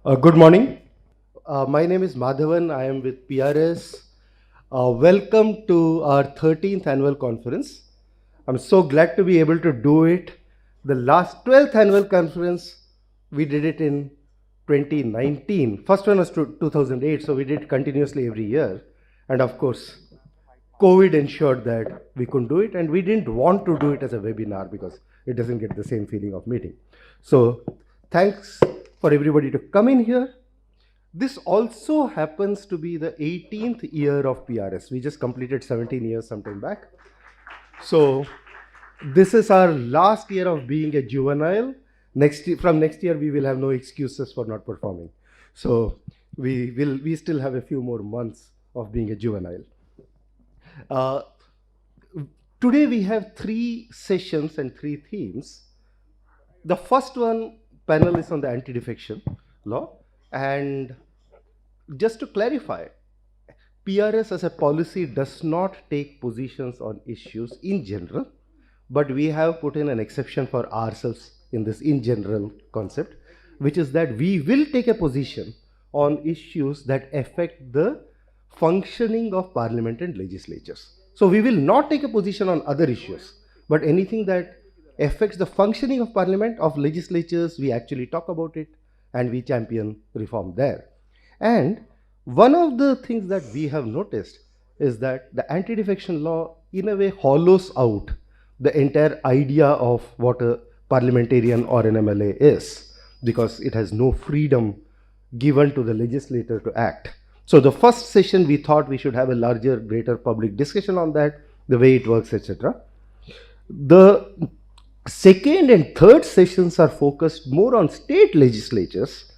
Good morning. My name is Madhavan. I am with PRS. Welcome to our 13th annual conference. I'm so glad to be able to do it. The last 12th annual conference, we did it in 2019. First one was 2008, so we did continuously every year. And of course, COVID ensured that we couldn't do it, and we didn't want to do it as a webinar because it doesn't get the same feeling of meeting. So thanks for everybody to come in here. This also happens to be the 18th year of PRS. We just completed 17 years sometime back. So this is our last year of being a juvenile. From next year, we will have no excuses for not performing. So we still have a few more months of being a juvenile. Uh, Today we have 3 sessions and 3 themes. The first one panel is on the anti-defection law, and just to clarify, PRS as a policy does not take positions on issues in general, but we have put in an exception for ourselves in this in general concept, which is that we will take a position on issues that affect the functioning of parliament and legislatures. So we will not take a position on other issues, but anything that affects the functioning of parliament, of legislatures, we actually talk about it and we champion reform there. And one of the things that we have noticed is that the anti-defection law in a way hollows out the entire idea of what a parliamentarian or an MLA is, because it has no freedom given to the legislator to act. So the first session we thought we should have a larger, greater public discussion on that, the way it works, etc. The second and third sessions are focused more on state legislatures.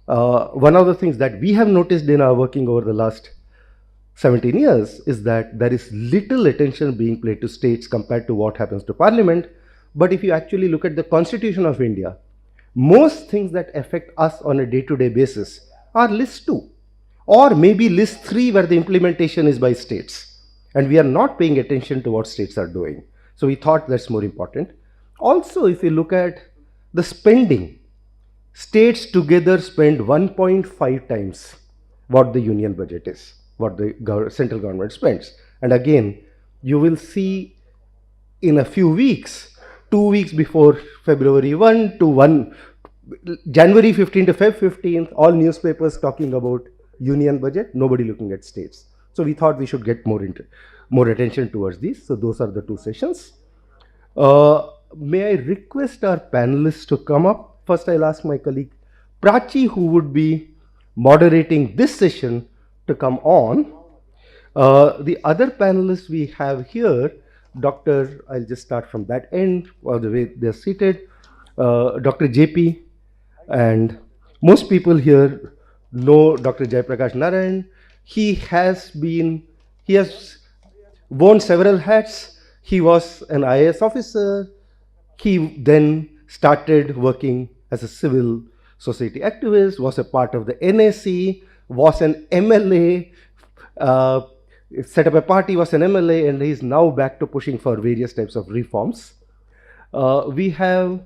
One of the things that we have noticed in our working over the last 17 years is that there is little attention being paid to states compared to what happens to parliament. But if you actually look at the Constitution of India, most things that affect us on a day-to-day basis are list 2 or maybe list 3 where the implementation is by states. And we are not paying attention to what states are doing. So we thought that's more important. Also, if you look at the spending, states together spend 1.5 times what the union budget is, what the central government spends. And again, you will see in a few weeks, 2 weeks before February 1 to January 15 to Feb 15th, all newspapers talking about union budget, nobody looking at states. So we thought we should get more attention towards these. So those are the 2 sessions. May I request our panelists to come up? First, I'll ask my colleague Prachi, who would be moderating this session, to come on. The other panelists we have here, I'll just start from that end, or the way they're seated, Dr. JP, and most people here know Dr. Jayaprakash Narayan. He has worn several hats. He was an IAS officer. He then started working as a civil society activist, was a part of the NAC, was an MLA, set up a party, was an MLA, and he's now back to pushing for various types of reforms. We have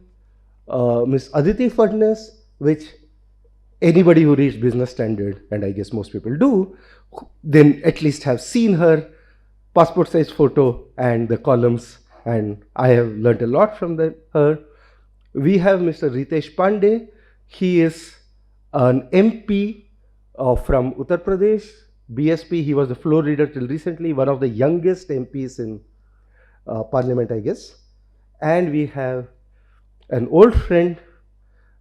Ms. Aditi Fadnes, which anybody who reads Business Standard, and I guess most people do, then at least have seen her passport size photo and the columns, and I have learned a lot from her. We have Mr. Ritesh Pandey. He is an MP from Uttar Pradesh, BSP. He was the floor leader till recently, one of the youngest MPs in Parliament, I guess. And we have an old friend,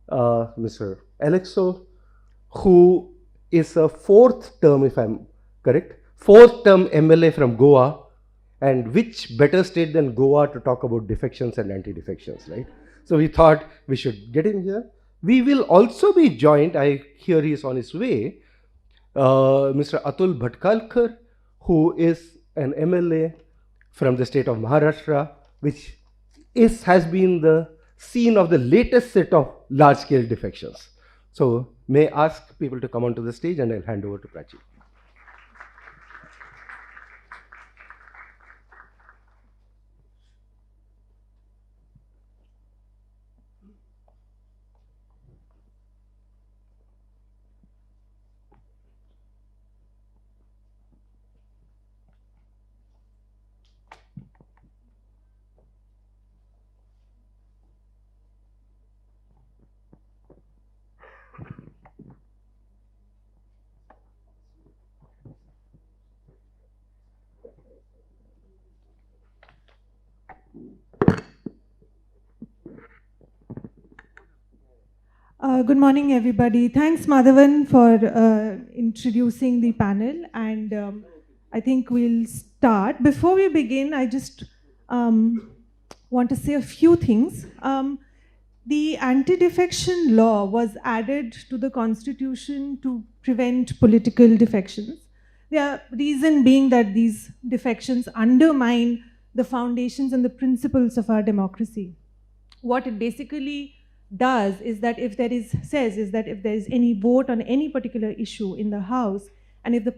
Mr. Alexo, who is a 4th term, if I'm correct, 4th term MLA from Goa. And which better state than Goa to talk about defections and anti-defections, right? So we thought we should get him here. We will also be joined, I hear he is on his way, Mr. Atul Bhatkalkar, who is an MLA from the state of Maharashtra, which has been the scene of the latest set of large-scale defections. So may I ask people to come onto the stage, and I'll hand over to Prachi. Good morning, everybody. Thanks, Madhavan, for introducing the panel. And I think we'll start. Before we begin, I just want to say a few things. The anti-defection law was added to the Constitution to prevent political defections. The reason being that these defections undermine the foundations and the principles of our democracy. What it basically does is that if there is any vote on any particular issue in the House, and if the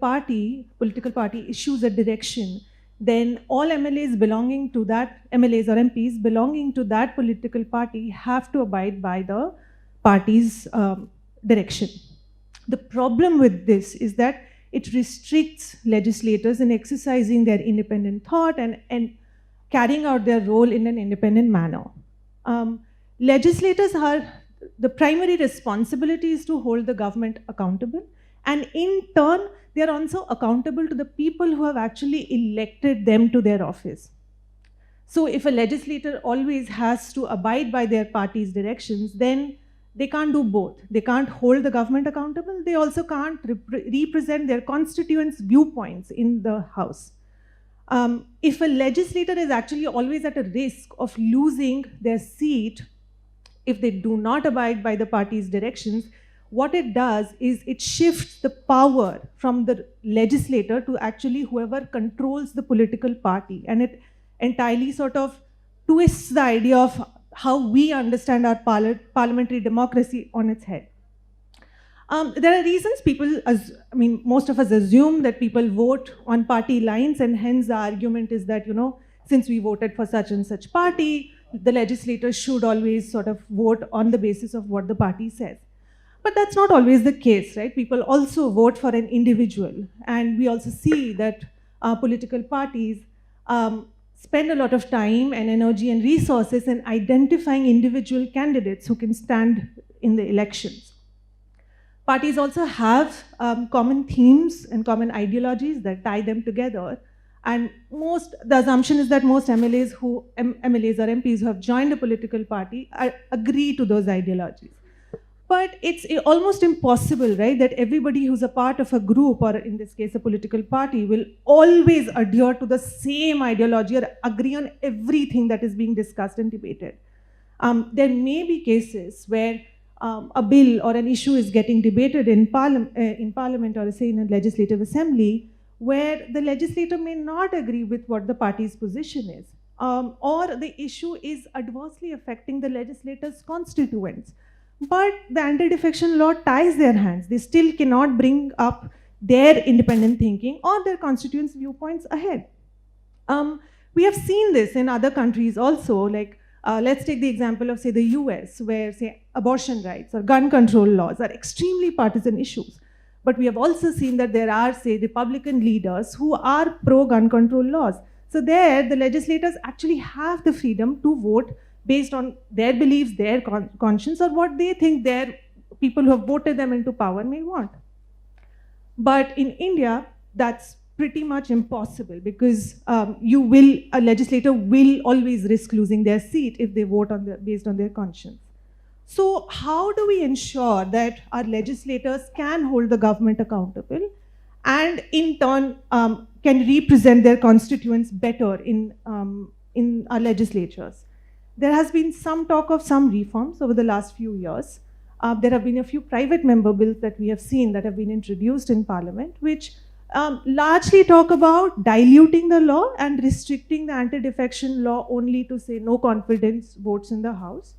political party issues a direction, then all MLAs or MPs belonging to that political party have to abide by the party's direction. The problem with this is that it restricts legislators in exercising their independent thought and carrying out their role in an independent manner. Legislators the primary responsibility is to hold the government accountable, and in turn, they are also accountable to the people who have actually elected them to their office. So if a legislator always has to abide by their party's directions, then they can't do both. They can't hold the government accountable. They also can't represent their constituents' viewpoints in the House. If a legislator is actually always at a risk of losing their seat if they do not abide by the party's directions, what it does is it shifts the power from the legislator to actually whoever controls the political party. And it entirely sort of twists the idea of how we understand our parliamentary democracy on its head. There are reasons most of us assume that people vote on party lines, and hence the argument is that, since we voted for such and such party, the legislator should always sort of vote on the basis of what the party says. But that's not always the case, right? People also vote for an individual. And we also see that political parties spend a lot of time and energy and resources in identifying individual candidates who can stand in the elections. Parties also have common themes and common ideologies that tie them together. And the assumption is that most MLAs or MPs who have joined a political party agree to those ideologies. But it's almost impossible, right, that everybody who's a part of a group, or in this case a political party, will always adhere to the same ideology or agree on everything that is being discussed and debated. There may be cases where a bill or an issue is getting debated in parliament or say in a legislative assembly, where the legislator may not agree with what the party's position is, or the issue is adversely affecting the legislator's constituents. But the anti-defection law ties their hands. They still cannot bring up their independent thinking or their constituents' viewpoints ahead. We have seen this in other countries also, like let's take the example of, say, the US, where, say, abortion rights or gun control laws are extremely partisan issues. But we have also seen that there are, say, Republican leaders who are pro-gun control laws. So there, the legislators actually have the freedom to vote based on their beliefs, their conscience, or what they think their people who have voted them into power may want. But in India, that's pretty much impossible, because a legislator will always risk losing their seat if they vote based on their conscience. So how do we ensure that our legislators can hold the government accountable and in turn can represent their constituents better in our legislatures? There has been some talk of some reforms over the last few years. There have been a few private member bills that we have seen that have been introduced in Parliament, which largely talk about diluting the law and restricting the anti-defection law only to, say, no confidence votes in the House.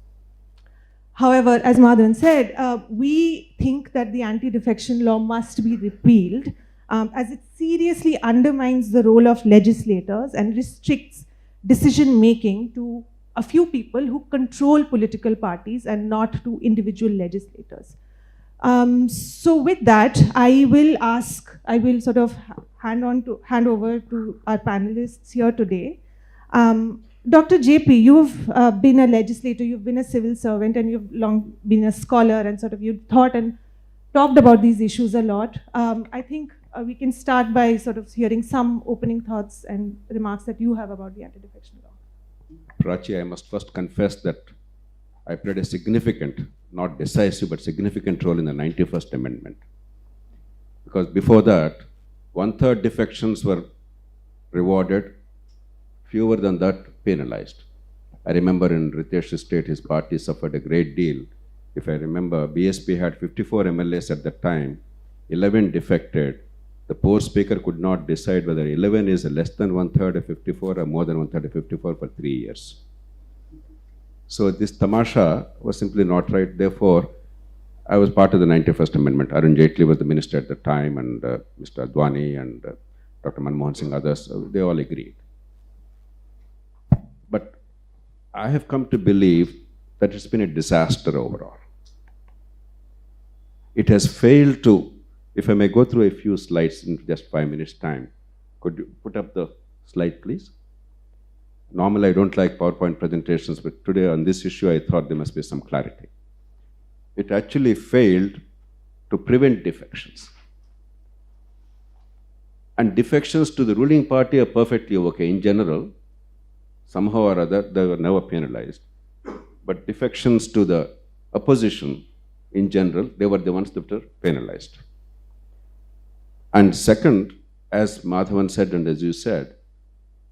However, as Madhavan said, we think that the anti-defection law must be repealed as it seriously undermines the role of legislators and restricts decision-making to a few people who control political parties and not to individual legislators. So with that, I will sort of hand over to our panelists here today. Dr. JP, you've been a legislator, you've been a civil servant, and you've long been a scholar, and sort of you've thought and talked about these issues a lot. I think we can start by sort of hearing some opening thoughts and remarks that you have about the anti-defection law. Prachi, I must first confess that I played a significant not decisive but significant role in the 91st Amendment. Because before that, one-third defections were rewarded, fewer than that penalized. I remember in Ritesh's state, his party suffered a great deal. If I remember, BSP had 54 MLAs at the time, 11 defected. The poor speaker could not decide whether 11 is less than one-third of 54 or more than one-third of 54 for 3 years. So this tamasha was simply not right. Therefore, I was part of the 91st Amendment. Arun Jaitley was the minister at the time, and Mr. Advani and Dr. Manmohan Singh, others, they all agreed. But I have come to believe that it's been a disaster overall. It has failed to, if I may go through a few slides in just 5 minutes' time. Could you put up the slide, please? Normally, I don't like PowerPoint presentations, but today on this issue, I thought there must be some clarity. It actually failed to prevent defections. And defections to the ruling party are perfectly okay. In general, somehow or other, they were never penalized. But defections to the opposition, in general, they were the ones that were penalized. And second, as Madhavan said and as you said,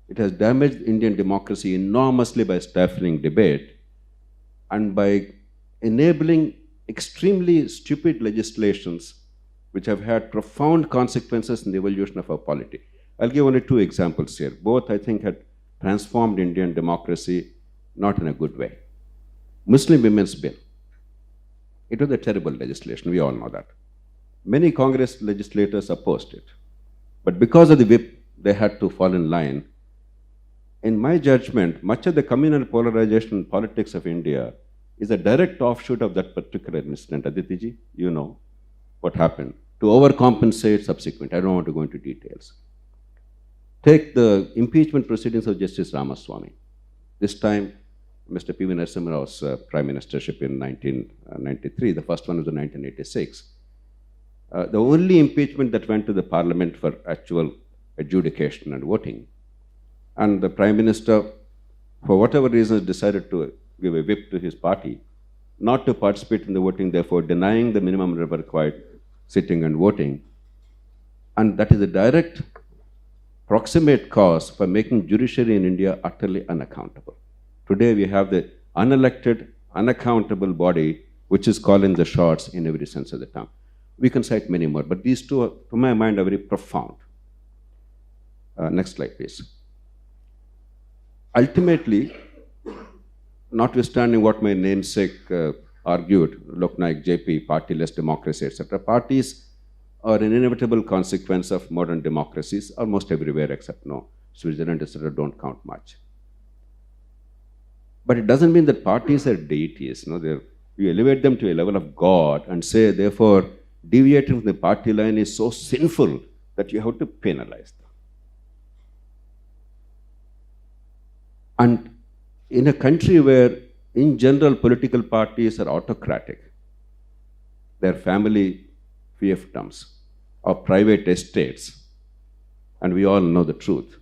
it has damaged Indian democracy enormously by stifling debate and by enabling extremely stupid legislations which have had profound consequences in the evolution of our polity. I'll give only 2 examples here. Both, I think, had transformed Indian democracy not in a good way. Muslim Women's Bill. It was a terrible legislation, we all know that. Many Congress legislators opposed it. But because of the whip, they had to fall in line. In my judgment, much of the communal polarization in politics of India is a direct offshoot of that particular incident. Aditiji, you know what happened. To overcompensate subsequent, I don't want to go into details. Take the impeachment proceedings of Justice Ramaswamy. This time, Mr. P.V. Narasimha Rao's prime ministership in 1993. The first one was in 1986. The only impeachment that went to the parliament for actual adjudication and voting. And the prime minister, for whatever reasons, decided to give a whip to his party, not to participate in the voting, therefore denying the minimum required sitting and voting. And that is a direct, proximate cause for making judiciary in India utterly unaccountable. Today we have the unelected, unaccountable body which is calling the shots in every sense of the term. We can cite many more, but these 2, to my mind, are very profound. Next slide, please. Ultimately, notwithstanding what my namesake argued, Loknaik JP, partyless democracy, etc., parties are an inevitable consequence of modern democracies almost everywhere except Switzerland, etc., don't count much. But it doesn't mean that parties are deities. You elevate them to a level of God and say, therefore, deviating from the party line is so sinful that you have to penalize them. And in a country where, in general, political parties are autocratic, they're family fiefdoms or private estates, and we all know the truth.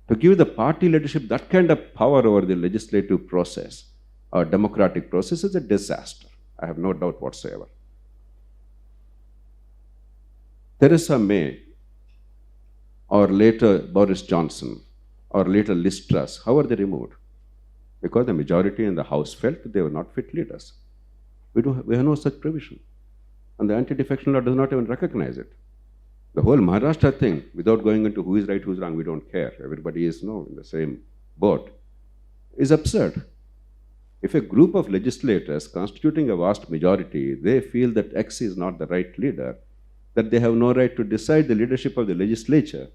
To give the party leadership that kind of power over the legislative process or democratic process is a disaster. I have no doubt whatsoever. Theresa May, or later Boris Johnson, or later Liz Truss, how were they removed? Because the majority in the House felt that they were not fit leaders. We have no such provision. And the anti-defection law does not even recognize it. The whole Maharashtra thing, without going into who is right, who is wrong, we don't care. Everybody is in the same boat, is absurd. If a group of legislators constituting a vast majority, they feel that X is not the right leader, that they have no right to decide the leadership of the legislature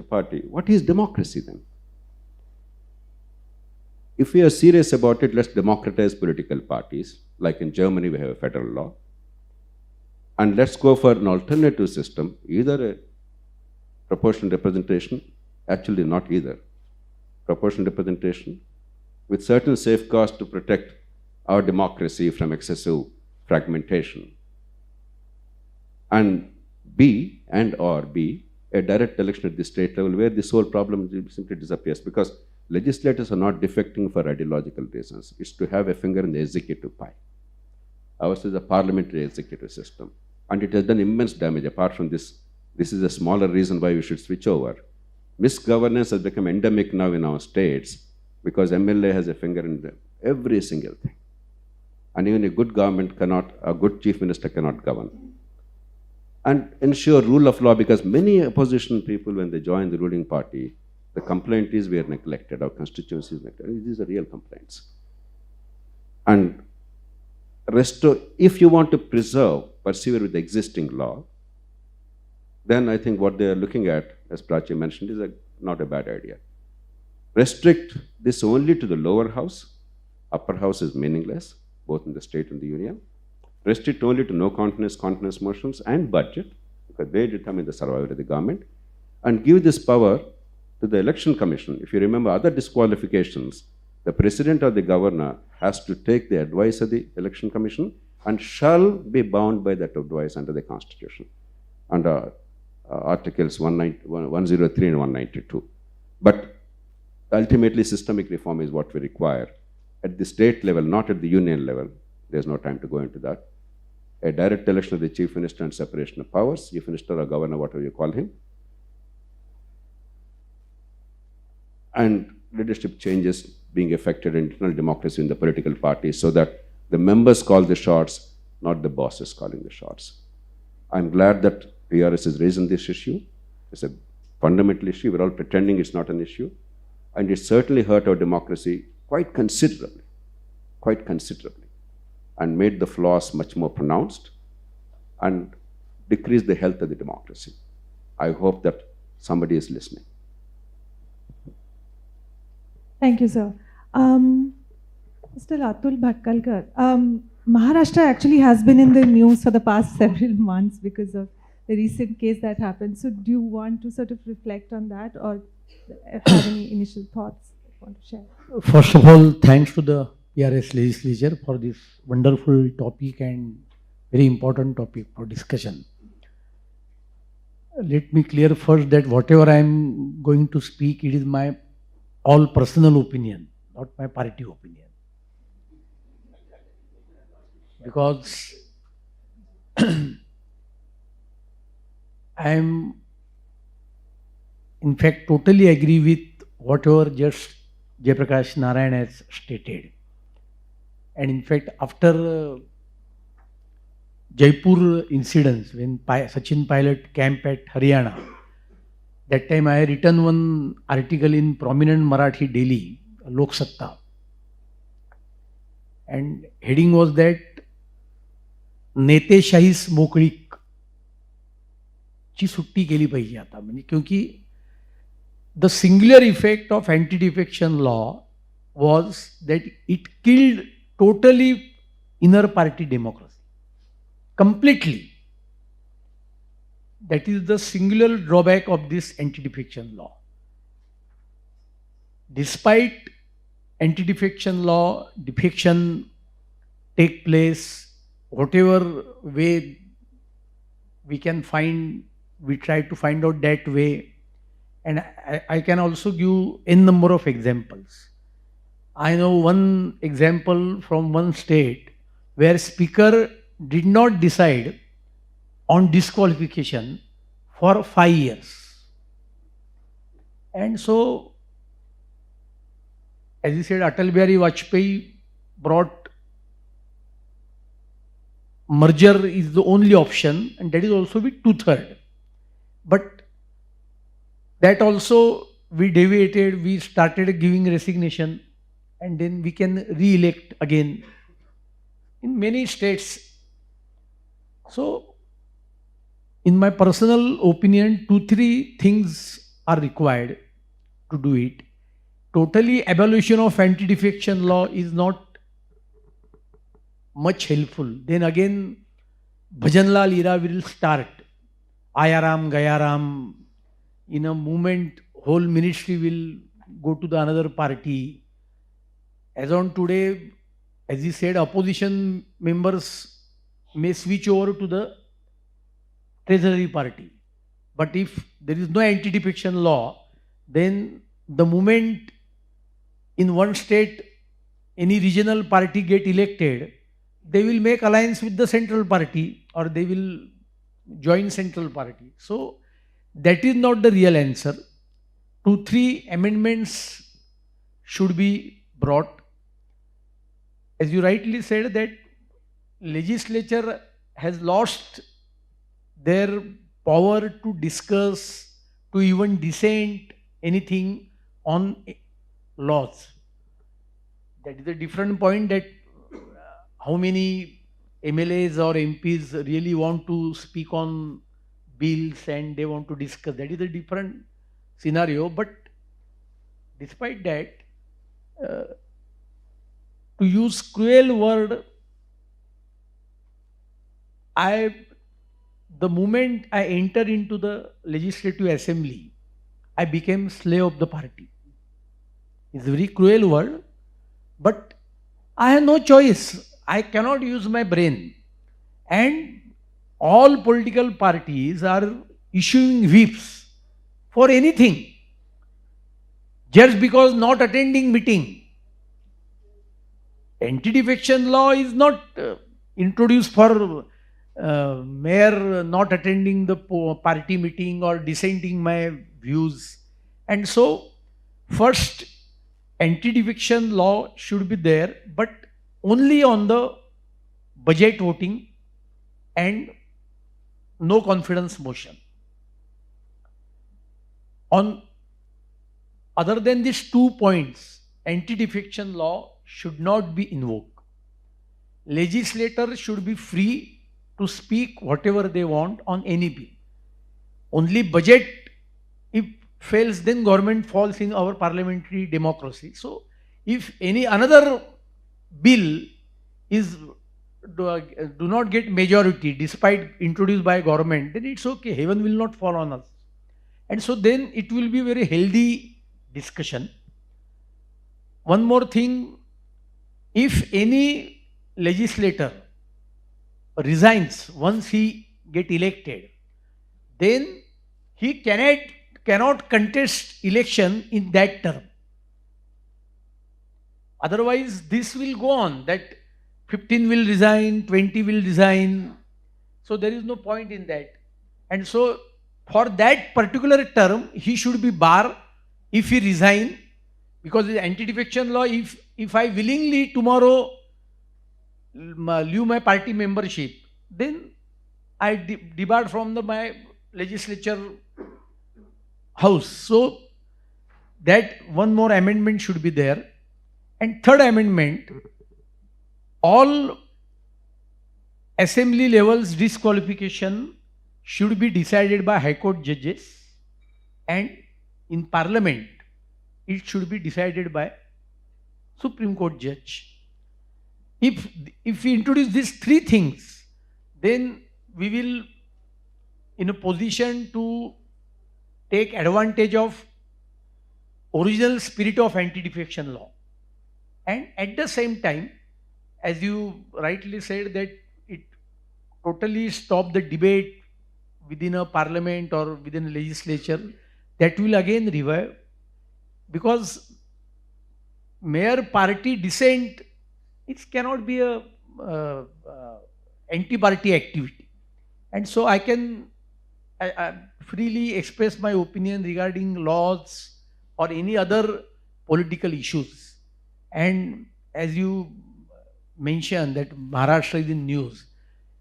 party, what is democracy then? If we are serious about it, let's democratize political parties. Like in Germany, we have a federal law. And let's go for an alternative system, either a proportional representation, actually not either. Proportional representation with certain safeguards to protect our democracy from excessive fragmentation. And B, a direct election at the state level where this whole problem simply disappears because legislators are not defecting for ideological reasons. It's to have a finger in the executive pie. Ours is a parliamentary executive system. And it has done immense damage. Apart from this, this is a smaller reason why we should switch over. Misgovernance has become endemic now in our states because MLA has a finger in every single thing. And even a good government cannot, a good chief minister cannot govern. And ensure rule of law, because many opposition people, when they join the ruling party, the complaint is we are neglected, our constituency is neglected. These are real complaints. And if you want to persevere with the existing law, then I think what they are looking at, as Prachi mentioned, is not a bad idea. Restrict this only to the lower house. Upper house is meaningless, both in the state and the union. Restrict only to no confidence motions and budget, because they determine the survival of the government. And give this power to the election commission. If you remember other disqualifications, the president or the governor has to take the advice of the election commission and shall be bound by that advice under the constitution, under articles 103 and 192. But ultimately systemic reform is what we require. At the state level, not at the union level, there's no time to go into that. A direct election of the chief minister and separation of powers, chief minister or governor, whatever you call him. And leadership changes being effected in internal democracy in the political parties so that the members call the shots, not the bosses calling the shots. I'm glad that PRS is raising this issue. It's a fundamental issue. We're all pretending it's not an issue. And it certainly hurt our democracy quite considerably, and made the flaws much more pronounced and decreased the health of the democracy. I hope that somebody is listening. Thank you, sir. Mr. Atul Bhatkalkar, Maharashtra actually has been in the news for the past several months because of the recent case that happened. So do you want to sort of reflect on that or have any initial thoughts you want to share? First of all, thanks to the PRS legislature for this wonderful topic and very important topic for discussion. Let me clear first that whatever I am going to speak, it is my all personal opinion, not my party opinion. Because I am in fact totally agree with whatever just Jayaprakash Narayan has stated. And in fact, after Jaipur incidents, when Sachin Pilot camp at Haryana, that time I had written one article in prominent Marathi daily, Lok Satta. And heading was that नेतेशाहीस मोकळीक ची सुट्टी केली पाहिजे आता, म्हणजे क्योंकि the singular effect of anti-defection law was that it killed totally inner party democracy completely. That is the singular drawback of this anti-defection law. Despite anti-defection law, defection take place, whatever way we can find, we try to find out that way. And I can also give n number of examples. I know one example from one state where speaker did not decide on disqualification for 5 years. And so, as you said, Atal Bihari Vajpayee brought merger is the only option, and that is also with 2/3. But that also we deviated, we started giving resignation, and then we can re-elect again in many states. So, in my personal opinion, 2-3 things are required to do it. Totally abolition of anti-defection law is not much helpful. Then again, Bhajanlal era will start. Ayaram, Gayaram. In a movement, whole ministry will go to the another party. As on today, as he said, opposition members may switch over to the treasury party. But if there is no anti-defection law, then the moment in one state any regional party get elected, they will make alliance with the central party or they will join central party. So that is not the real answer. 2-3 amendments should be brought. As you rightly said, that legislature has lost their power to discuss, to even dissent anything on laws. That is a different point, that how many MLAs or MPs really want to speak on bills and they want to discuss. That is a different scenario. But despite that, to use cruel word, the moment I enter into the legislative assembly, I became slave of the party. It's a very cruel word, but I have no choice. I cannot use my brain. And all political parties are issuing whips for anything, just because not attending meeting. Anti-defection law is not introduced for mayor not attending the party meeting or dissenting my views. And so, first, anti-defection law should be there, but only on the budget voting and no confidence motion. On other than these 2 points, anti-defection law should not be invoked. Legislators should be free to speak whatever they want on any bill. Only budget, if fails, then government falls in our parliamentary democracy. So if any another bill is do not get majority despite introduced by government, then it's okay, heaven will not fall on us. And so then it will be very healthy discussion. One more thing, if any legislator resigns once he get elected, then he cannot contest election in that term. Otherwise, this will go on, that 15 will resign, 20 will resign. So there is no point in that. And so for that particular term, he should be barred if he resign, because the anti-defection law, if I willingly tomorrow leave my party membership, then I debarred from my legislature house. So that one more amendment should be there. And third amendment, all assembly levels disqualification should be decided by High Court judges, and in Parliament it should be decided by Supreme Court judge. If we introduce these 3 things, then we will in a position to take advantage of original spirit of anti-defection law. And at the same time, as you rightly said, that it totally stop the debate within a parliament or within a legislature, that will again revive, because mere party dissent, it cannot be a anti-party activity. And so I can freely express my opinion regarding laws or any other political issues. And as you mentioned that Maharashtra is in news,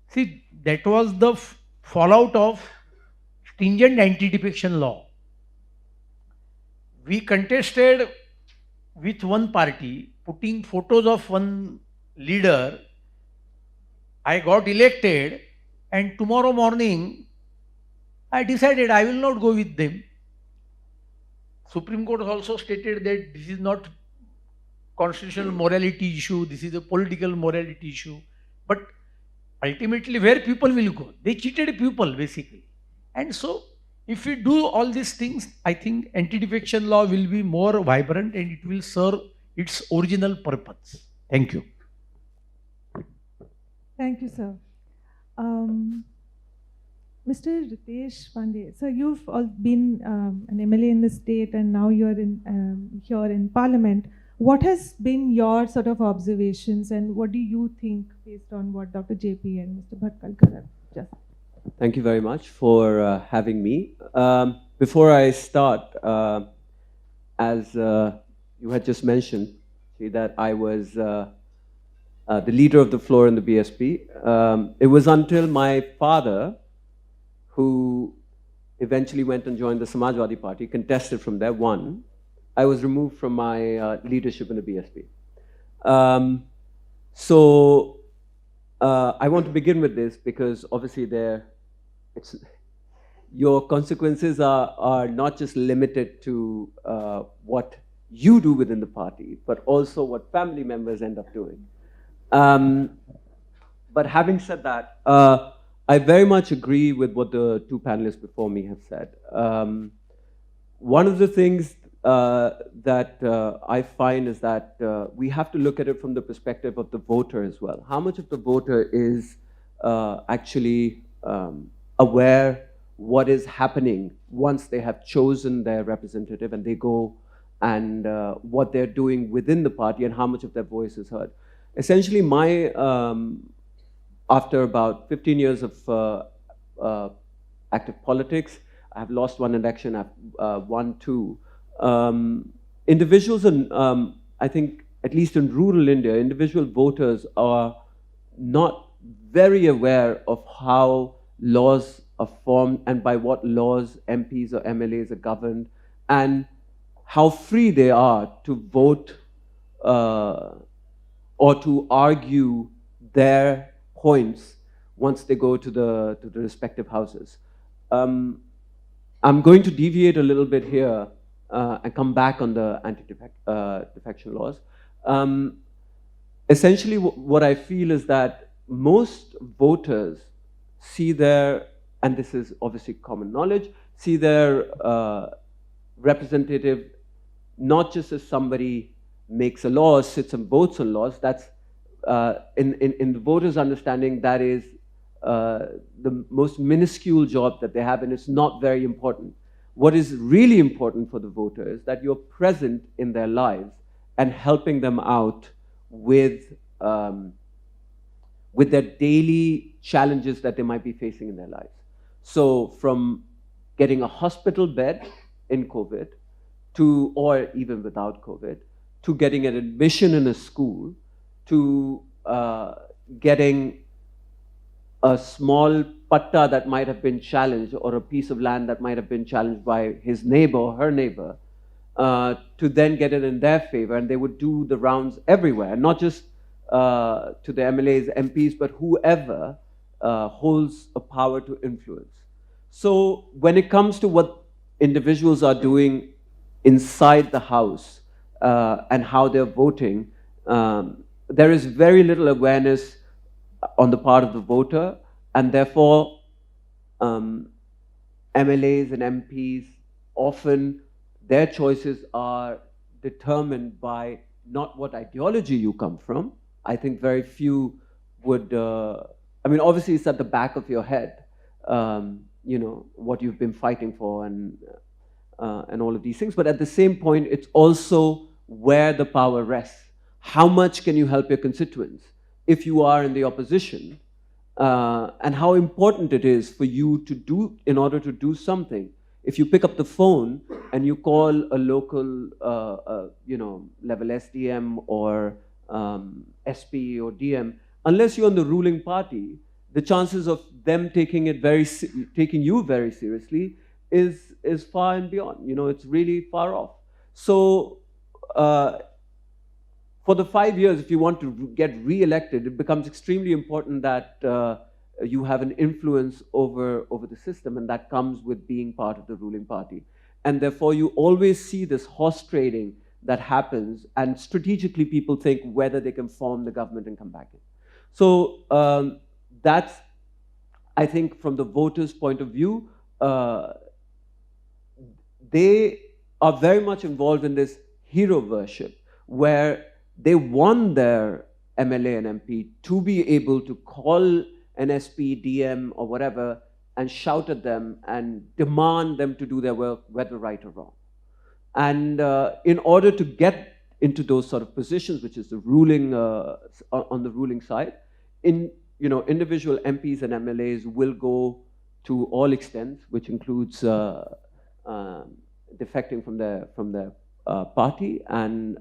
see, that was the fallout of stringent anti-defection law. We contested with one party, putting photos of one leader. I got elected, and tomorrow morning I decided I will not go with them. Supreme Court also stated that this is not constitutional morality issue, this is a political morality issue. But ultimately, where people will go? They cheated people basically. And so if we do all these things, I think anti-defection law will be more vibrant and it will serve its original purpose. Thank you. Thank you, sir. Mr. Ritesh Pandey, so you've all been an MLA in the state and now you're in, here in Parliament. What has been your sort of observations, and what do you think based on what Dr. JP and Mr. Bhatkalkar have just? Thank you very much for having me. Before I start, as you had just mentioned, see that I was the leader of the floor in the BSP. It was until my father, who eventually went and joined the Samajwadi Party, contested from there, won, I was removed from my leadership in the BSP. I want to begin with this because obviously your consequences are not just limited to what you do within the party, but also what family members end up doing. But having said that, I very much agree with what the two panelists before me have said. One of the things that I find is that we have to look at it from the perspective of the voter as well. How much of the voter is actually aware what is happening once they have chosen their representative and they go and what they're doing within the party and how much of their voice is heard. Essentially, after about 15 years of active politics, I've lost one election, I've won two. Individuals, I think, at least in rural India, individual voters are not very aware of how laws are formed and by what laws MPs or MLAs are governed and how free they are to vote or to argue their points once they go to the respective houses. I'm going to deviate a little bit here and come back on the anti-defection laws. Essentially, what I feel is that most voters see their, and this is obviously common knowledge, see their representative not just as somebody makes a law, sits and votes on laws. That's in the voters' understanding, that is the most minuscule job that they have, and it's not very important. What is really important for the voter is that you're present in their lives and helping them out with their daily challenges that they might be facing in their lives. So from getting a hospital bed in COVID to, or even without COVID, to getting an admission in a school, to getting a small patta that might have been challenged or a piece of land that might have been challenged by his neighbor or her neighbor, to then get it in their favor. And they would do the rounds everywhere, not just to the MLAs, MPs, but whoever holds a power to influence. So when it comes to what individuals are doing inside the house and how they're voting, there is very little awareness on the part of the voter, and therefore MLAs and MPs, often their choices are determined by not what ideology you come from. I think very few would, I mean, obviously it's at the back of your head, you know, what you've been fighting for and all of these things. But at the same point, it's also where the power rests. How much can you help your constituents if you are in the opposition? And how important it is for you to do, in order to do something. If you pick up the phone and you call a local, you know, level SDM or SP or DM, unless you're in the ruling party, the chances of them taking you very seriously is far and beyond. You know, it's really far off. So for the 5 years, if you want to get re-elected, it becomes extremely important that you have an influence over the system, and that comes with being part of the ruling party. And therefore, you always see this horse trading that happens, and strategically people think whether they can form the government and come back in. So that's, I think, from the voters' point of view, they are very much involved in this hero worship, where they want their MLA and MP to be able to call an SP, DM, or whatever, and shout at them and demand them to do their work, whether right or wrong. And in order to get into those sort of positions, which is the ruling on the ruling side. Individual MPs and MLAs will go to all extents, which includes defecting from their party and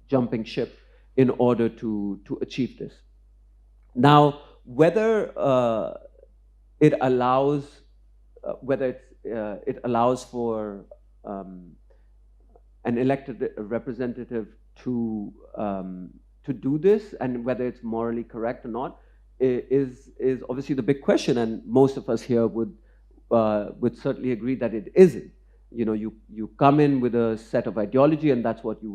jumping ship in order to achieve this. Now, whether it allows for an elected representative to do this, and whether it's morally correct or not, is obviously the big question. And most of us here would certainly agree that it isn't. You come in with a set of ideology, and that's what you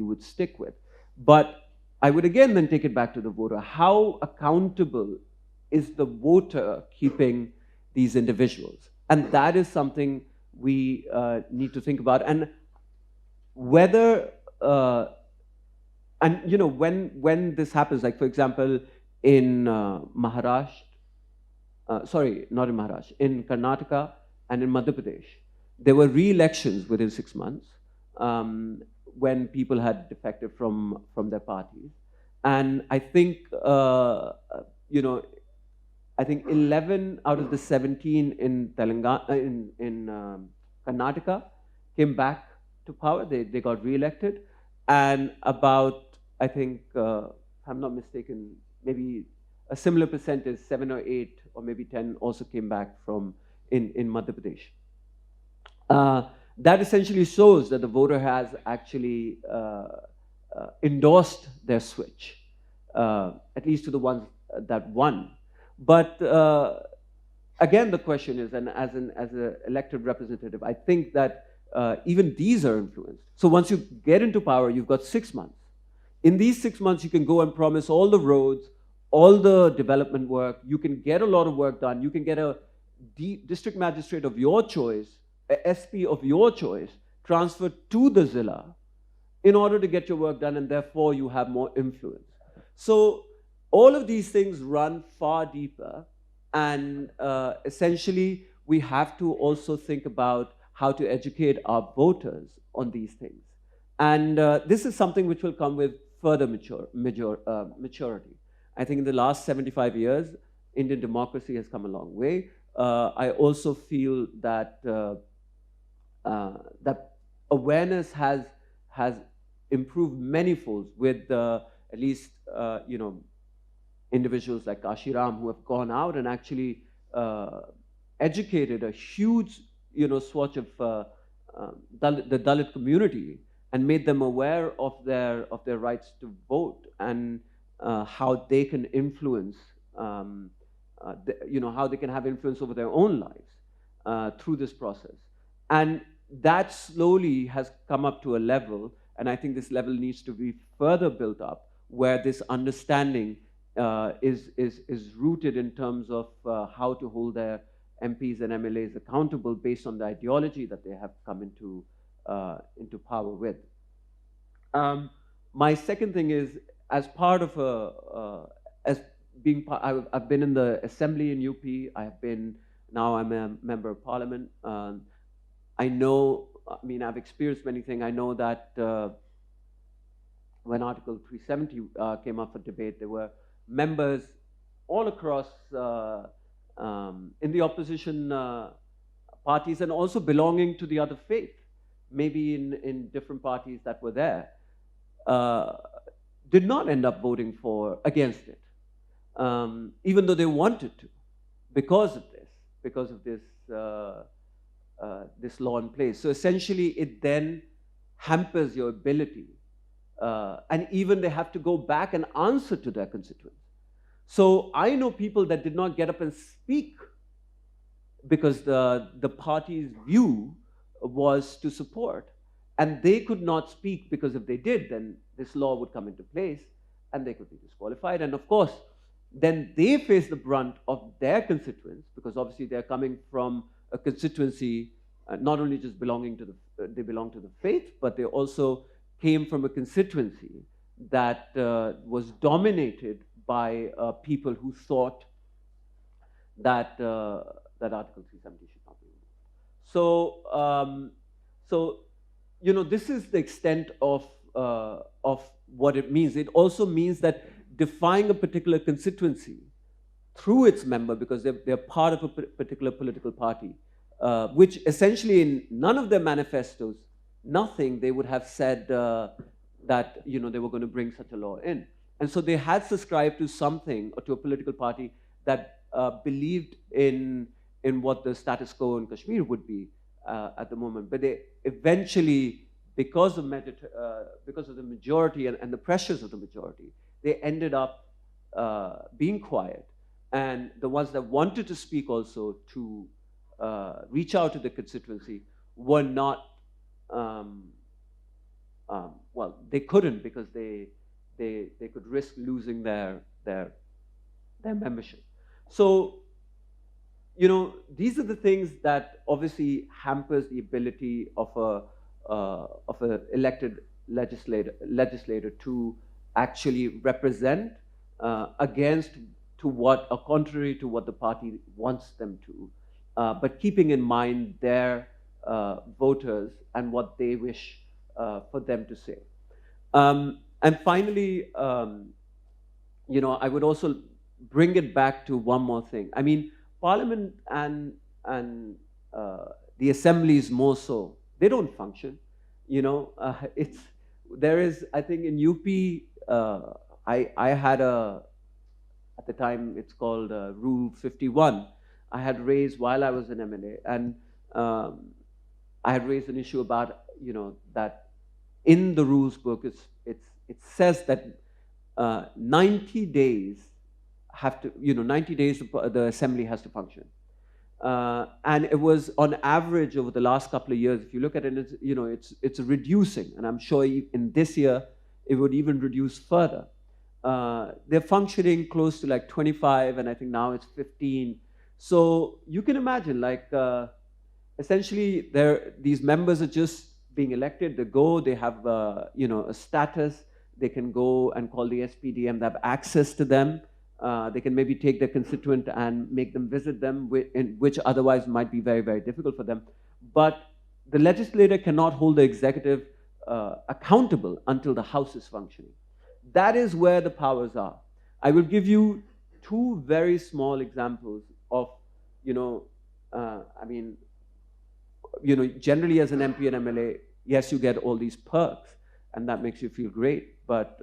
would stick with. But I would again then take it back to the voter. How accountable is the voter keeping these individuals? And that is something we need to think about. And whether when this happens, like for example in Maharashtra, not in Maharashtra, in Karnataka and in Madhya Pradesh, there were re-elections within 6 months when people had defected from their parties. And I think, I think 11 out of the 17 in Telangana, in Karnataka came back to power. They got re-elected. And about, I think, if I'm not mistaken, maybe a similar percentage, 7 or 8 or maybe 10 also came back from in Madhya Pradesh. That essentially shows that the voter has actually endorsed their switch, at least to the ones that won. But again, the question is, and as an elected representative, I think that even these are influenced. So once you get into power, you've got 6 months. In these 6 months, you can go and promise all the roads, all the development work. You can get a lot of work done. You can get a district magistrate of your choice, a SP of your choice, transferred to the Zilla in order to get your work done, and therefore you have more influence. So all of these things run far deeper, and essentially we have to also think about how to educate our voters on these things. And this is something which will come with further maturity. I think in the last 75 years, Indian democracy has come a long way. I also feel that that awareness has improved many-folds with at least individuals like Kashiram who have gone out and actually educated a huge swatch of the Dalit community and made them aware of their rights to vote and how they can influence, how they can have influence over their own lives through this process. And that slowly has come up to a level, and I think this level needs to be further built up, where this understanding is rooted in terms of how to hold their MPs and MLAs accountable based on the ideology that they have come into power with. My second thing is, as part of I've been in the assembly in UP. Now I'm a member of parliament. I've experienced many things. I know that when Article 370 came up for debate, there were members all across in the opposition parties and also belonging to the other faith, maybe in different parties that were there, did not end up voting against it, even though they wanted to, because of this this law in place. So essentially, it then hampers your ability, and even they have to go back and answer to their constituents. So I know people that did not get up and speak because the party's view was to support, and they could not speak because if they did, then this law would come into place and they could be disqualified. And of course, then they face the brunt of their constituents, because obviously they're coming from a constituency, not only just they belong to the faith, but they also came from a constituency that was dominated by people who thought that that Article 370 should not be removed. So, this is the extent of what it means. It also means that defying a particular constituency through its member, because they're part of a particular political party, which essentially in none of their manifestos, nothing they would have said that they were going to bring such a law in. And so they had subscribed to something, or to a political party that believed in what the status quo in Kashmir would be at the moment. But they eventually, because of the majority and the pressures of the majority, they ended up being quiet. And the ones that wanted to speak also to reach out to the constituency were not, well, they couldn't, because they could risk losing their membership. So, these are the things that obviously hampers the ability of an elected legislator to actually represent contrary to what the party wants them to, but keeping in mind their voters and what they wish for them to say. And finally, I would also bring it back to one more thing. I mean, Parliament and the assemblies more so, they don't function. There is, I think in UP, I had at the time it's called Rule 51. I had raised while I was an MLA, and I had raised an issue about, that in the rules book, it says that 90 days have to, 90 days the assembly has to function. And it was on average over the last couple of years, if you look at it, it's reducing. And I'm sure in this year, it would even reduce further. They're functioning close to like 25, and I think now it's 15. So you can imagine, like, essentially, these members are just being elected. They have, a status. They can go and call the SPDM. They have access to them. They can maybe take their constituent and make them visit them, which otherwise might be very, very difficult for them. But the legislator cannot hold the executive accountable until the House is functioning. That is where the powers are. I will give you two very small examples of, generally as an MP and MLA, yes, you get all these perks, and that makes you feel great. But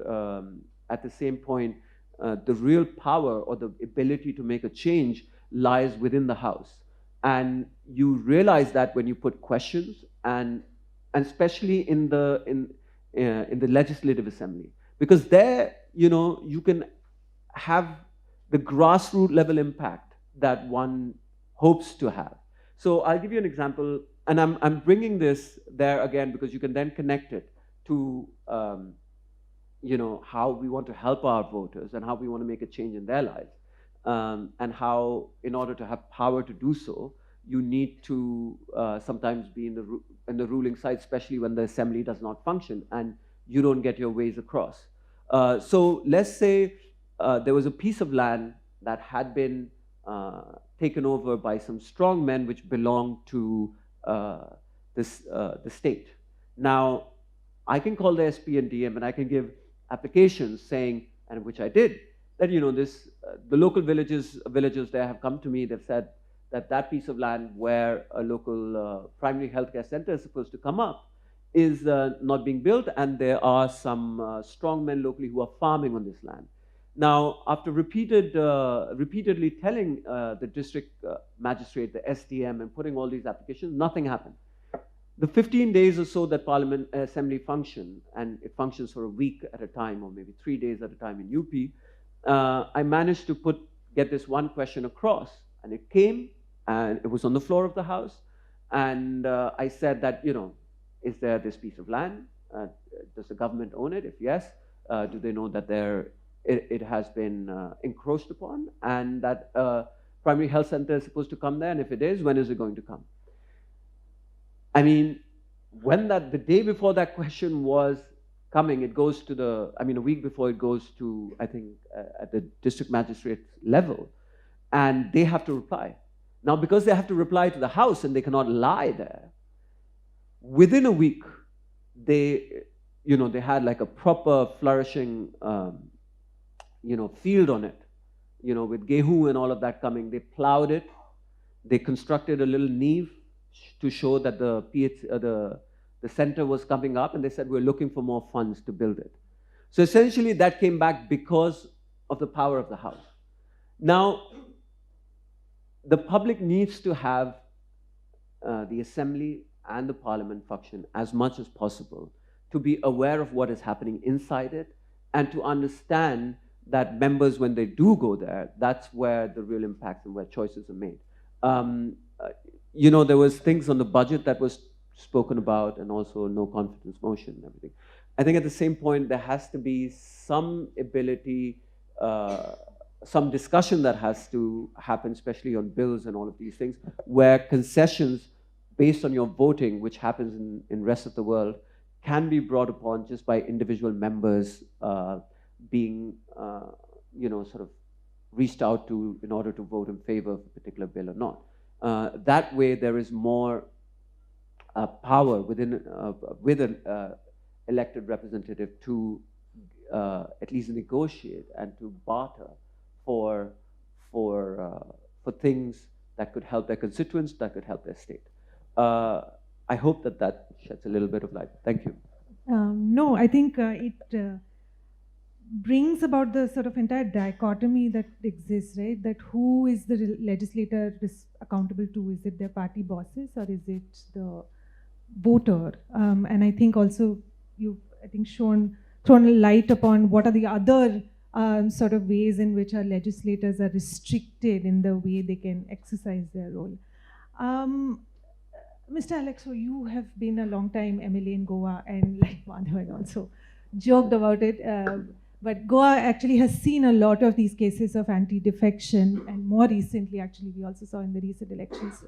at the same point, the real power or the ability to make a change lies within the House. And you realize that when you put questions, and especially in the Legislative Assembly, because there, you can have the grassroots level impact that one hopes to have. So I'll give you an example, and I'm bringing this there again because you can then connect it to how we want to help our voters and how we want to make a change in their lives, and how, in order to have power to do so, you need to sometimes be in the ruling side, especially when the assembly does not function and you don't get your ways across. So let's say there was a piece of land that had been taken over by some strong men which belonged to the state. Now, I can call the SP and DM and I can give applications saying, and which I did, that the local villagers there have come to me. They've said that piece of land where a local primary healthcare center is supposed to come up is not being built, and there are some strong men locally who are farming on this land. Now, after repeatedly telling the district magistrate, the SDM, and putting all these applications, nothing happened. The 15 days or so that Parliament Assembly functioned, and it functions for a week at a time, or maybe 3 days at a time in UP, I managed to get this one question across, and it came, and it was on the floor of the House, and I said that, is there this piece of land? Does the government own it? If yes, do they know that it has been encroached upon, and that primary health center is supposed to come there? And if it is, when is it going to come? I mean, when the day before that question was coming, it goes to a week before it goes to, I think, at the district magistrate level, and they have to reply. Now, because they have to reply to the House and they cannot lie there, within a week, they they had like a proper flourishing, field on it, with gehu and all of that coming. They plowed it. They constructed a little neve to show that the center was coming up, and they said, we're looking for more funds to build it. So essentially that came back because of the power of the House. Now, the public needs to have the Assembly and the Parliament function as much as possible to be aware of what is happening inside it, and to understand that members, when they do go there, that's where the real impacts and where choices are made. There was things on the budget that was spoken about, and also no confidence motion and everything. I think at the same point, there has to be some ability, some discussion that has to happen, especially on bills and all of these things, where concessions based on your voting, which happens in rest of the world, can be brought upon just by individual members being, sort of reached out to in order to vote in favor of a particular bill or not. That way, there is more power with an elected representative to at least negotiate and to barter for things that could help their constituents, that could help their state. I hope that sheds a little bit of light. Thank you. No, I think it brings about the sort of entire dichotomy that exists, right? That who is the legislator accountable to? Is it their party bosses, or is it the voter? And I think also you've, thrown a light upon what are the other sort of ways in which our legislators are restricted in the way they can exercise their role. Mr. Alexo, you have been a long time MLA in Goa, and like Madhavan also joked about it. But Goa actually has seen a lot of these cases of anti-defection, and more recently, actually, we also saw in the recent elections,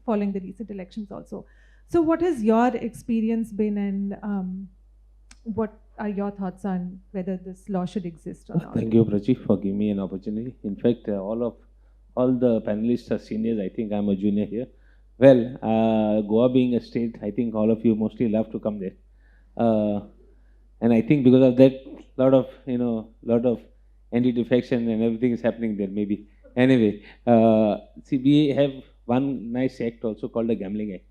following the recent elections also. So what has your experience been, and what are your thoughts on whether this law should exist or not? Thank you, Prachi, for giving me an opportunity. In fact, all the panelists are seniors. I think I'm a junior here. Well, Goa being a state, I think all of you mostly love to come there. And I think because of that, lot of anti-defection and everything is happening there, maybe. Anyway, see, we have one nice act also called the Gambling Act.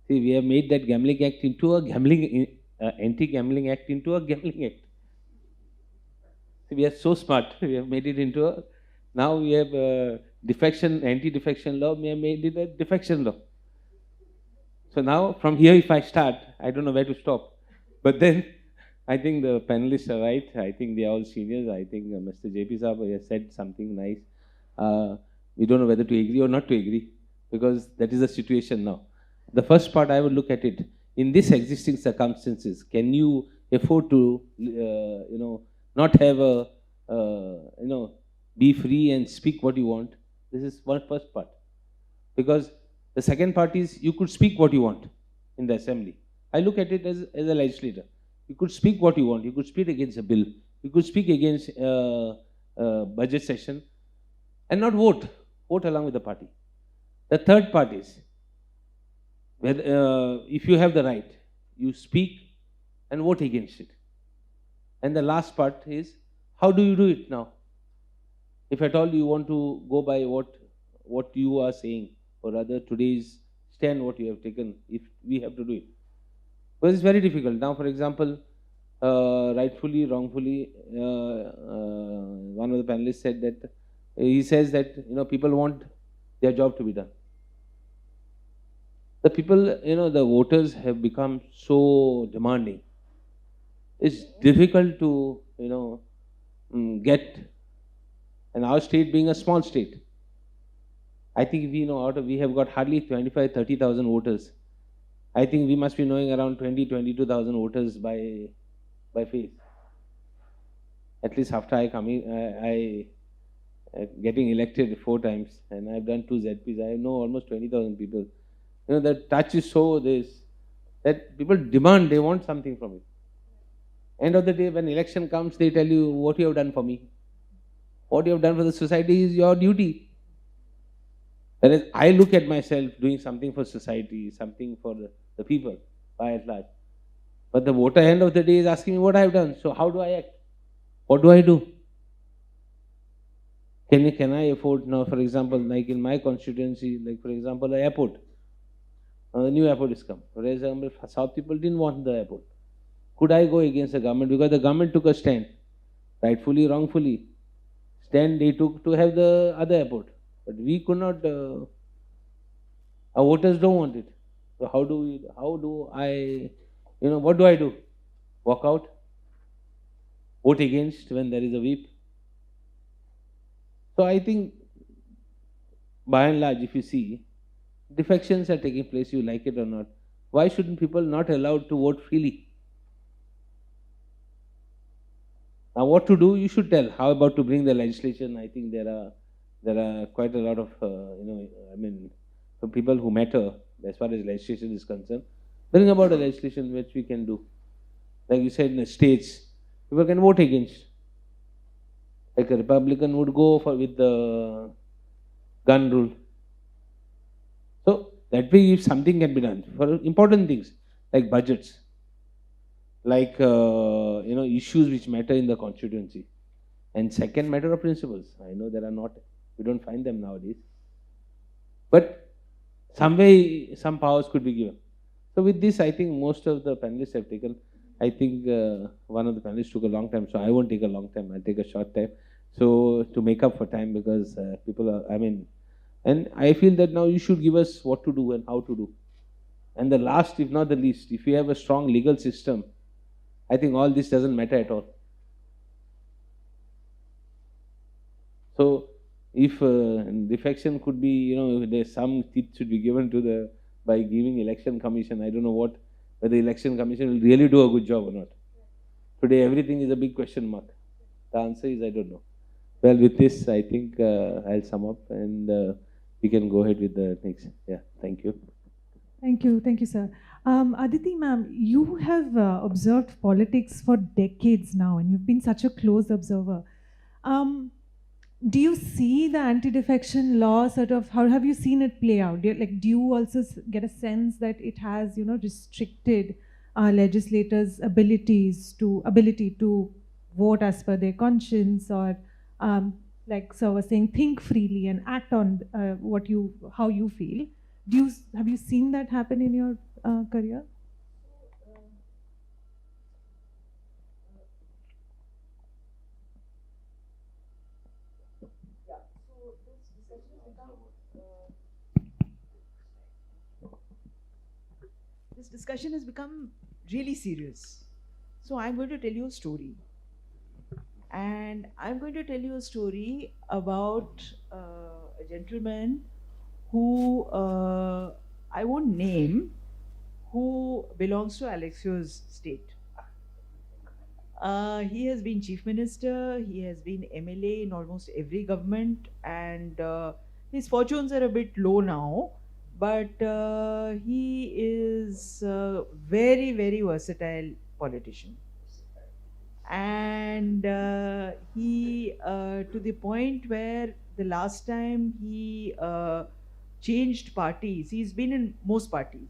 See, we have made that Gambling Act into a anti-gambling act into a gambling act. See, we are so smart. We have made it into a, now we have anti-defection law, we have made it a defection law. So now, from here, if I start, I don't know where to stop. But then, I think the panelists are right. I think they are all seniors. I think Mr. JP Saab has said something nice. We don't know whether to agree or not to agree, because that is the situation now. The first part, I would look at it. In this existing circumstances, can you afford to, not have be free and speak what you want? This is one first part. Because the second part is, you could speak what you want in the assembly. I look at it as a legislator. You could speak what you want. You could speak against a bill. You could speak against budget session and not vote. Vote along with the party. The third part is, if you have the right, you speak and vote against it. And the last part is, how do you do it now? If at all you want to go by what you are saying, or rather today's stand what you have taken, if we have to do it. Because it's very difficult. Now, for example, rightfully, wrongfully, one of the panelists said that, he says that, people want their job to be done. The people, the voters have become so demanding. It's difficult to, get, and our state being a small state, I think we have got hardly 25,000-30,000 voters. I think we must be knowing around 22,000 voters by face. At least after I getting elected 4 times, and I've done 2 ZPs. I know almost 20,000 people. The touch is so that people demand, they want something from it. End of the day, when election comes, they tell you what you have done for me. What you have done for the society is your duty. Whereas I look at myself doing something for society, something for the people by and large. But the voter end of the day is asking me what I have done. So how do I act? What do I do? Can I afford now, for example, like in my constituency, like for example, an airport. A new airport is come. For example, South people didn't want the airport. Could I go against the government? Because the government took a stand, rightfully, wrongfully. Stand they took to have the other airport. But we could not, our voters don't want it. So how do I, what do I do? Walk out? Vote against when there is a whip? So I think, by and large, if you see, defections are taking place, you like it or not. Why shouldn't people not allowed to vote freely? Now, what to do? You should tell. How about to bring the legislation? I think there are quite a lot of for people who matter as far as legislation is concerned. Bring about a legislation which we can do. Like you said, in the states, people can vote against. Like a Republican would go with the gun rule. So that way, if something can be done for important things like budgets, like issues which matter in the constituency, and second, matter of principles. I know there are not, we don't find them nowadays, but some way, some powers could be given. So with this, I think most of the panelists have taken. I think one of the panelists took a long time, so I won't take a long time. I'll take a short time. So to make up for time, because people are, and I feel that now you should give us what to do and how to do. And the last, if not the least, if we have a strong legal system, I think all this doesn't matter at all. So if defection could be, there's some teeth should be given to by giving election commission. I don't know whether the election commission will really do a good job or not. Today everything is a big question mark. The answer is I don't know. Well, with this, I think I'll sum up and we can go ahead with the next. Yeah, thank you. Thank you, sir. Aditi ma'am, you have observed politics for decades now, and you've been such a close observer. Do you see the anti-defection law how have you seen it play out? Do you also get a sense that it has, restricted legislators' ability to vote as per their conscience, or like sir was saying, think freely and act on how you feel? Have you seen that happen in your career? This discussion has become really serious. So I'm going to tell you a story. And I'm going to tell you a story about a gentleman who I won't name, who belongs to Alexiou's state. He has been chief minister, he has been MLA in almost every government, and his fortunes are a bit low now, but he is a very, very versatile politician. And he, to the point where the last time he changed parties, he's been in most parties.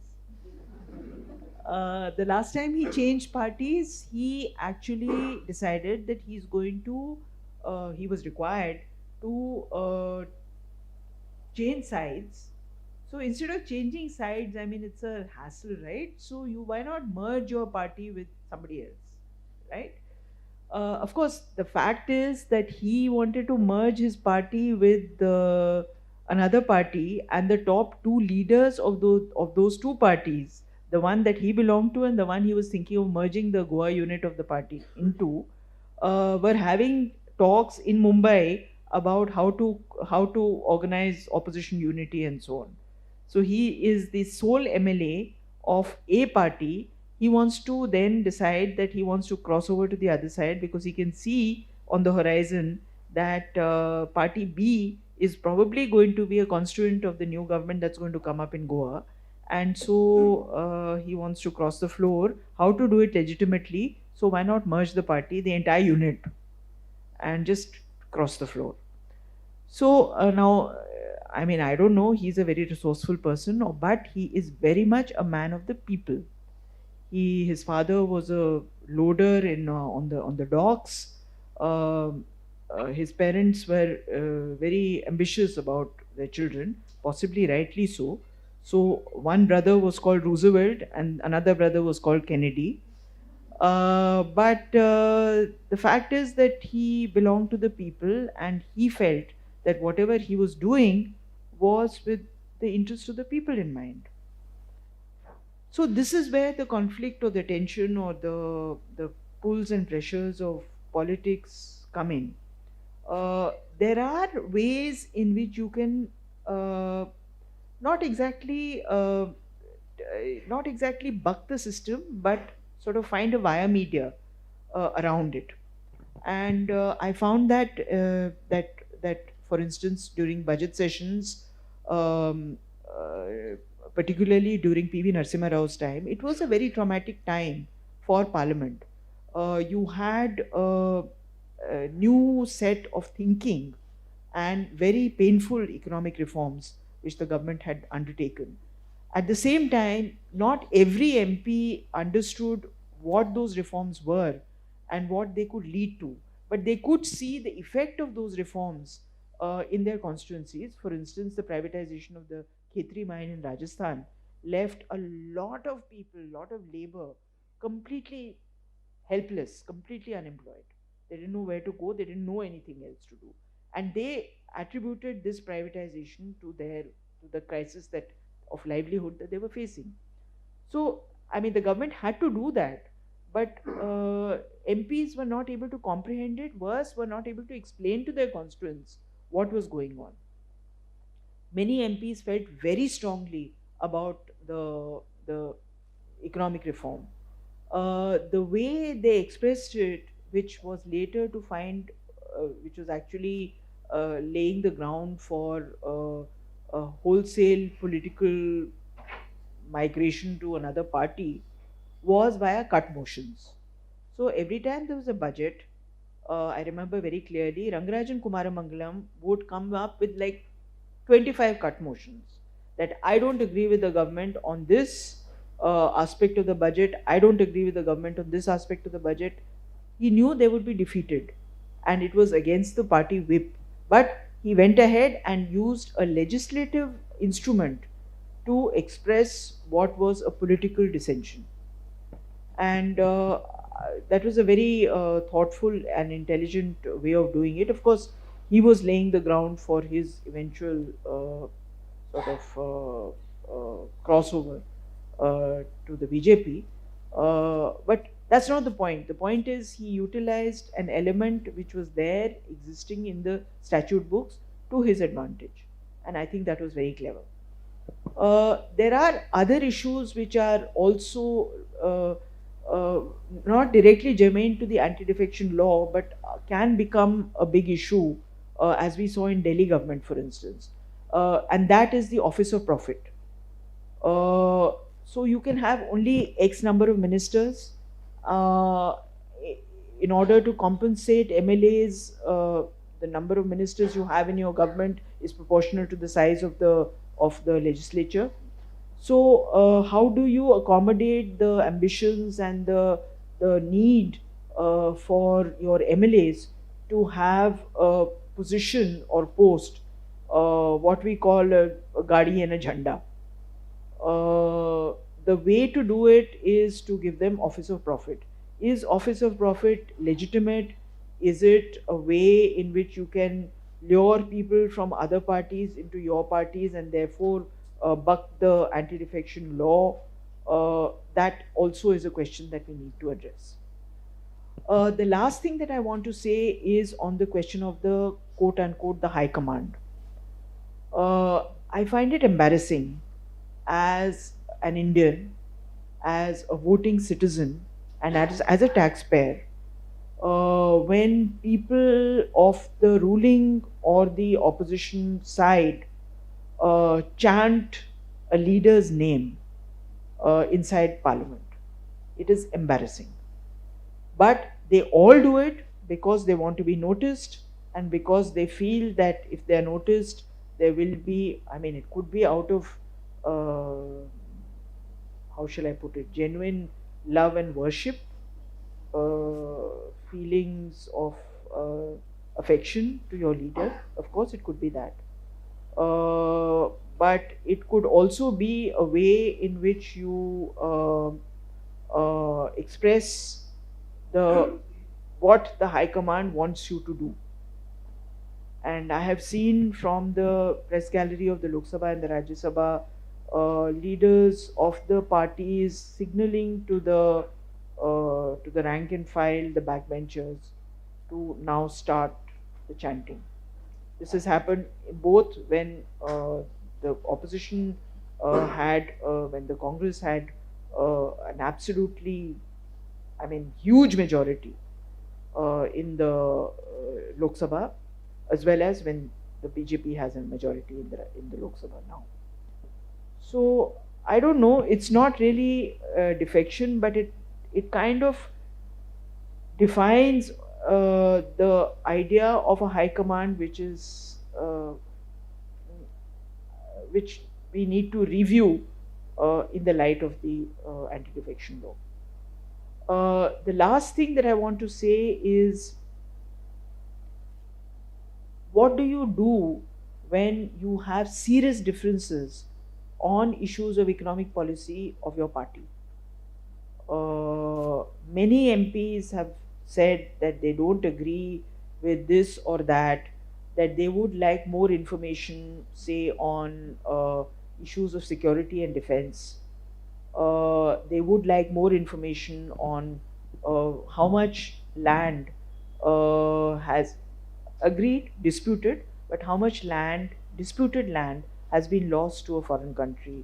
The last time he changed parties, he actually decided that he's going to, he was required to change sides. So instead of changing sides, it's a hassle, right? So why not merge your party with somebody else, right? Of course, the fact is that he wanted to merge his party with another party, and the top two leaders of those two parties, the one that he belonged to and the one he was thinking of merging the Goa unit of the party into, were having talks in Mumbai about how to organize opposition unity and so on. So he is the sole MLA of a party. He wants to then decide that he wants to cross over to the other side, because he can see on the horizon that party B is probably going to be a constituent of the new government that's going to come up in Goa. And so he wants to cross the floor. How to do it legitimately? So why not merge the party, the entire unit, and just cross the floor? So now, I don't know, he's a very resourceful person, but he is very much a man of the people. His father was a loader in on the docks. Um his parents were very ambitious about their children, possibly rightly so. So one brother was called Roosevelt, and another brother was called Kennedy. But the fact is that he belonged to the people, and he felt that whatever he was doing was with the interest of the people in mind. So this is where the conflict or the tension or the pulls and pressures of politics come in. There are ways in which you can uh, not exactly uh, not exactly buck the system, but sort of find a via media around it. And I found that for instance during budget sessions, um, uh, particularly during PV Narasimha Rao's time, it was a very traumatic time for Parliament. You had a new set of thinking and very painful economic reforms which the government had undertaken. At the same time, not every MP understood what those reforms were and what they could lead to, but they could see the effect of those reforms in their constituencies. For instance, the privatization of the Khetri mine in Rajasthan left a lot of people, a lot of labor completely helpless, completely unemployed. They didn't know where to go, they didn't know anything else to do. And they attributed this privatization to the crisis that of livelihood that they were facing. So, I mean, the government had to do that, but MPs were not able to comprehend it, worse, were not able to explain to their constituents what was going on. Many MPs felt very strongly about the economic reform. The way they expressed it, which was later to find, which was actually laying the ground for a wholesale political migration to another party, was via cut motions. So every time there was a budget, I remember very clearly, Rangarajan Kumaramangalam would come up with like 25 cut motions that I don't agree with the government on this aspect of the budget, I don't agree with the government on this aspect of the budget. He knew they would be defeated, and it was against the party whip. But he went ahead and used a legislative instrument to express what was a political dissension. And that was a very thoughtful and intelligent way of doing it. Of course, he was laying the ground for his eventual sort of crossover to the BJP. But that's not the point. The point is he utilized an element which was there existing in the statute books to his advantage. And I think that was very clever. There are other issues which are also not directly germane to the anti-defection law, but can become a big issue, as we saw in Delhi government, for instance. And that is the office of profit. So you can have only X number of ministers. In order to compensate MLAs, the number of ministers you have in your government is proportional to the size of the legislature. So how do you accommodate the ambitions and the need for your MLAs to have a position or post, what we call a gadi and a jhanda? The way to do it is to give them office of profit. Is office of profit legitimate? Is it a way in which you can lure people from other parties into your parties and therefore buck the anti-defection law? That also is a question that we need to address. The last thing that I want to say is on the question of the quote unquote the high command. I find it embarrassing as an Indian, as a voting citizen, and as a taxpayer, when people of the ruling or the opposition side chant a leader's name inside parliament. It is embarrassing. But they all do it because they want to be noticed and because they feel that if they are noticed, there will be, I mean, it could be out of, how shall I put it, genuine love and worship, feelings of affection to your leader. Of course, it could be that. But it could also be a way in which you express what the High Command wants you to do. And I have seen from the press gallery of the Lok Sabha and the Rajya Sabha leaders of the parties signaling to the rank and file, the backbenchers, to now start the chanting. This has happened both when the opposition when the Congress had an absolutely, huge majority in the Lok Sabha, as well as when the BJP has a majority in the Lok Sabha now. So I don't know. It's not really defection, but it kind of defines the idea of a high command, which we need to review in the light of the anti-defection law. The last thing that I want to say is, what do you do when you have serious differences on issues of economic policy of your party? Many MPs have said that they don't agree with this or that they would like more information, say, on issues of security and defense. They would like more information on how much land has disputed, but how much disputed land has been lost to a foreign country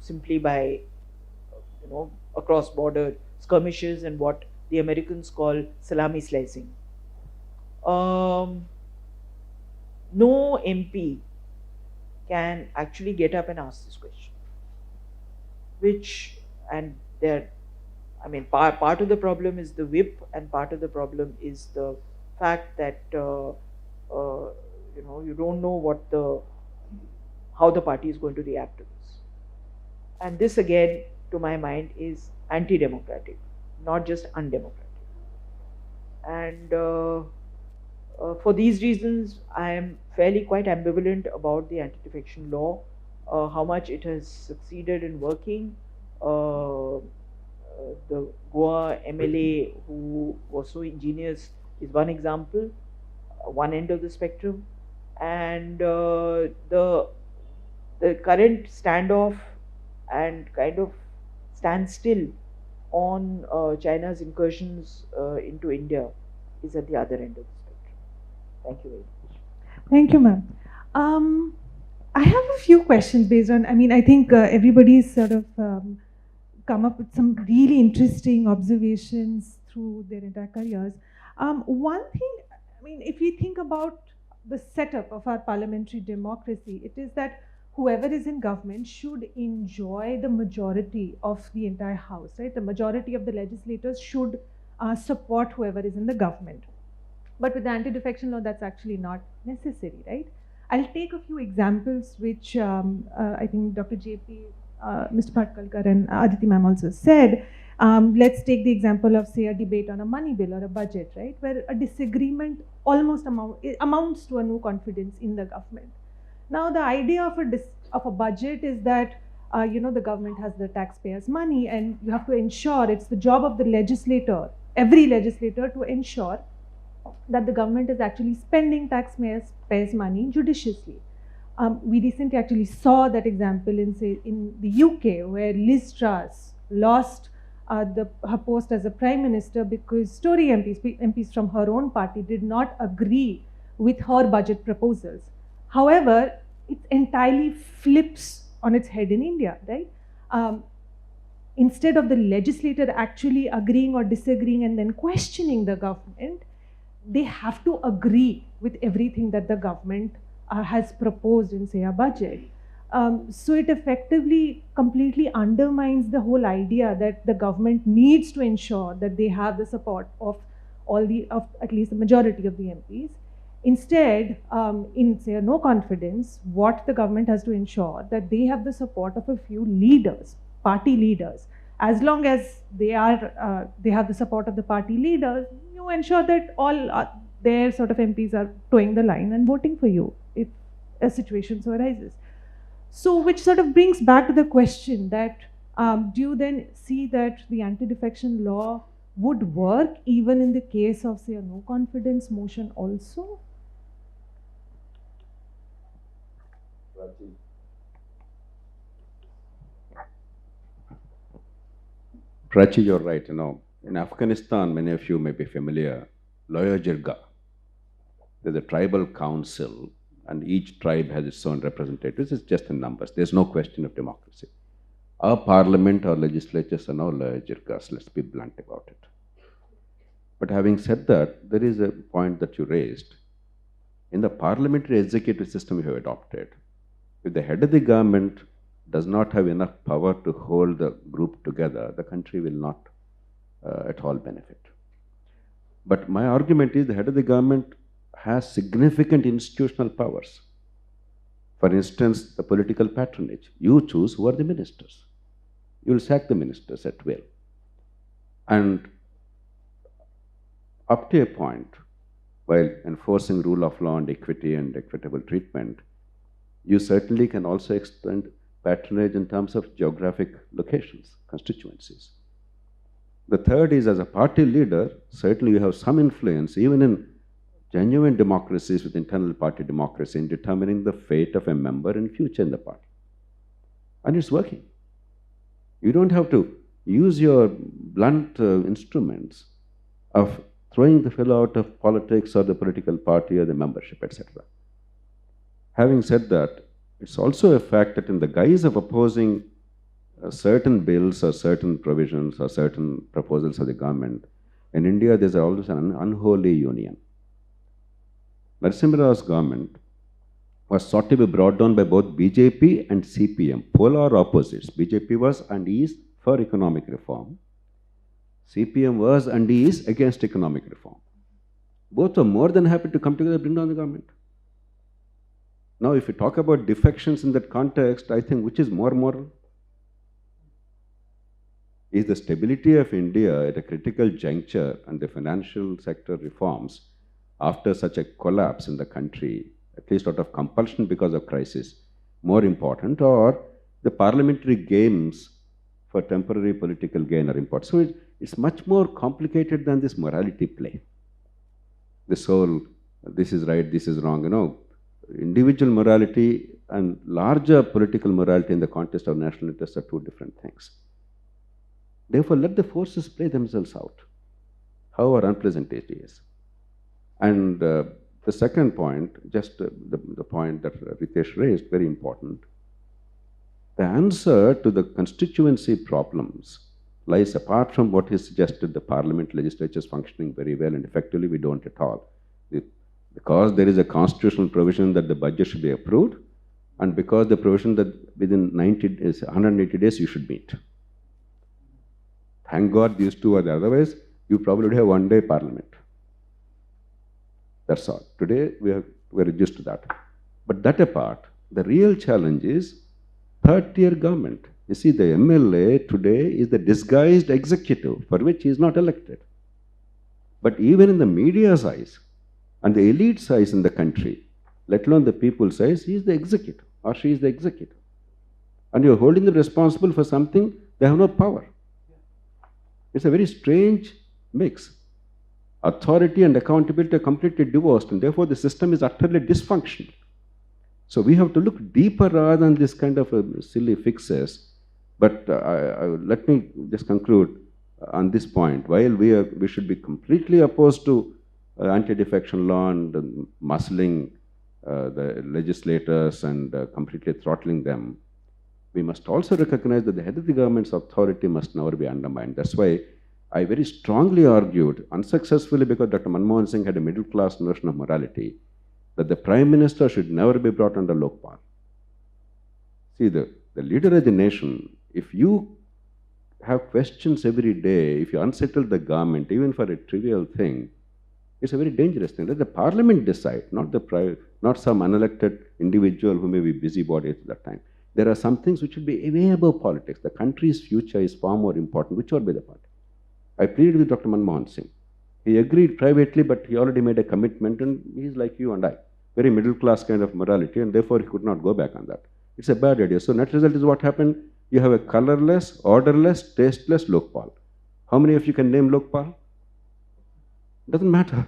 simply by, across border skirmishes and what the Americans call salami slicing. No MP can actually get up and ask this question. Part of the problem is the whip, and part of the problem is the fact that you don't know how the party is going to react to this. And this, again, to my mind, is anti-democratic, not just undemocratic. And for these reasons, I am fairly quite ambivalent about the anti-defection law, how much it has succeeded in working. The Goa MLA who was so ingenious is one example, one end of the spectrum. And the current standoff and kind of standstill on China's incursions into India is at the other end of the spectrum. Thank you very much. Thank you, ma'am. I have a few questions based on, I think everybody's sort of come up with some really interesting observations through their entire careers. One thing, if we think about the setup of our parliamentary democracy, it is that whoever is in government should enjoy the majority of the entire house, right? The majority of the legislators should support whoever is in the government. But with the anti-defection law, that's actually not necessary, right? I'll take a few examples which I think Dr. JP, Mr. Bhatkalkar and Aditi ma'am also said. Let's take the example of, say, a debate on a money bill or a budget, right? Where a disagreement almost amounts to a no confidence in the government. Now, the idea of a budget is that, the government has the taxpayers' money, and you have to ensure, it's the job of the legislator, every legislator, to ensure that the government is actually spending taxpayers' money judiciously. We recently actually saw that example in the UK, where Liz Truss lost her post as a prime minister because Tory MPs from her own party did not agree with her budget proposals. However, it entirely flips on its head in India, right? Instead of the legislator actually agreeing or disagreeing and then questioning the government, they have to agree with everything that the government has proposed in, say, a budget. So it effectively completely undermines the whole idea that the government needs to ensure that they have the support of at least the majority of the MPs. Instead, in, say, a no confidence, what the government has to ensure that they have the support of a few leaders, party leaders, as long as they have the support of the party leaders, you ensure that all their sort of MPs are toeing the line and voting for you if a situation so arises. So, which sort of brings back to the question that do you then see that the anti-defection law would work even in the case of, say, a no confidence motion also? Prachi, you're right. In Afghanistan, many of you may be familiar, Loya Jirga. There's a tribal council, and each tribe has its own representatives. It's just in numbers. There's no question of democracy. Our parliament, our legislatures are now Loya Jirgas. Let's be blunt about it. But having said that, there is a point that you raised. In the parliamentary executive system we have adopted, if the head of the government does not have enough power to hold the group together, the country will not at all benefit. But my argument is the head of the government has significant institutional powers. For instance, the political patronage. You choose who are the ministers. You will sack the ministers at will. And up to a point, while enforcing rule of law and equity and equitable treatment, you certainly can also extend patronage in terms of geographic locations, constituencies. The third is, as a party leader, certainly you have some influence, even in genuine democracies with internal party democracy, in determining the fate of a member in future in the party. And it's working. You don't have to use your blunt instruments of throwing the fellow out of politics or the political party or the membership, etc. Having said that, it's also a fact that in the guise of opposing certain bills or certain provisions or certain proposals of the government, in India there's always an unholy union. Narasimha Raw's government was sought to be brought down by both BJP and CPM, polar opposites. BJP was and is for economic reform. CPM was and is against economic reform. Both are more than happy to come together and bring down the government. Now, if you talk about defections in that context, I think which is more moral? Is the stability of India at a critical juncture and the financial sector reforms after such a collapse in the country, at least out of compulsion because of crisis, more important, or the parliamentary games for temporary political gain are important? So it's much more complicated than this morality play. This whole, this is right, this is wrong, individual morality and larger political morality in the context of national interests are two different things. Therefore, let the forces play themselves out, however unpleasant it is. And the second point, just the point that Ritesh raised, very important. The answer to the constituency problems lies apart from what he suggested, the parliament legislatures functioning very well and effectively. We don't at all. Because there is a constitutional provision that the budget should be approved, and because the provision that within 90 days, 180 days you should meet. Thank God these two are there. Otherwise, you probably would have one-day parliament. That's all. Today, we're reduced to that. But that apart, the real challenge is third-tier government. You see, the MLA today is the disguised executive for which he is not elected. But even in the media's eyes and the elite's eyes in the country, let alone the people's eyes, he is the executive or she is the executive. And you're holding them responsible for something they have no power. It's a very strange mix. Authority and accountability are completely divorced, and therefore the system is utterly dysfunctional. So we have to look deeper rather than this kind of silly fixes. But let me just conclude on this point. While we should be completely opposed to anti-defection law and muscling the legislators and completely throttling them, we must also recognize that the head of the government's authority must never be undermined. That's why I very strongly argued, unsuccessfully because Dr. Manmohan Singh had a middle-class notion of morality, that the Prime Minister should never be brought under Lokpal. See, the leader of the nation, if you have questions every day, if you unsettle the government, even for a trivial thing, it's a very dangerous thing. Let the parliament decide, not some unelected individual who may be busybody at that time. There are some things which will be way above politics. The country's future is far more important, whichever be the party. I pleaded with Dr. Manmohan Singh. He agreed privately, but he already made a commitment, and he's like you and I, very middle class kind of morality, and therefore he could not go back on that. It's a bad idea. So net result is what happened. You have a colorless, orderless, tasteless Lokpal. How many of you can name Lokpal? Doesn't matter.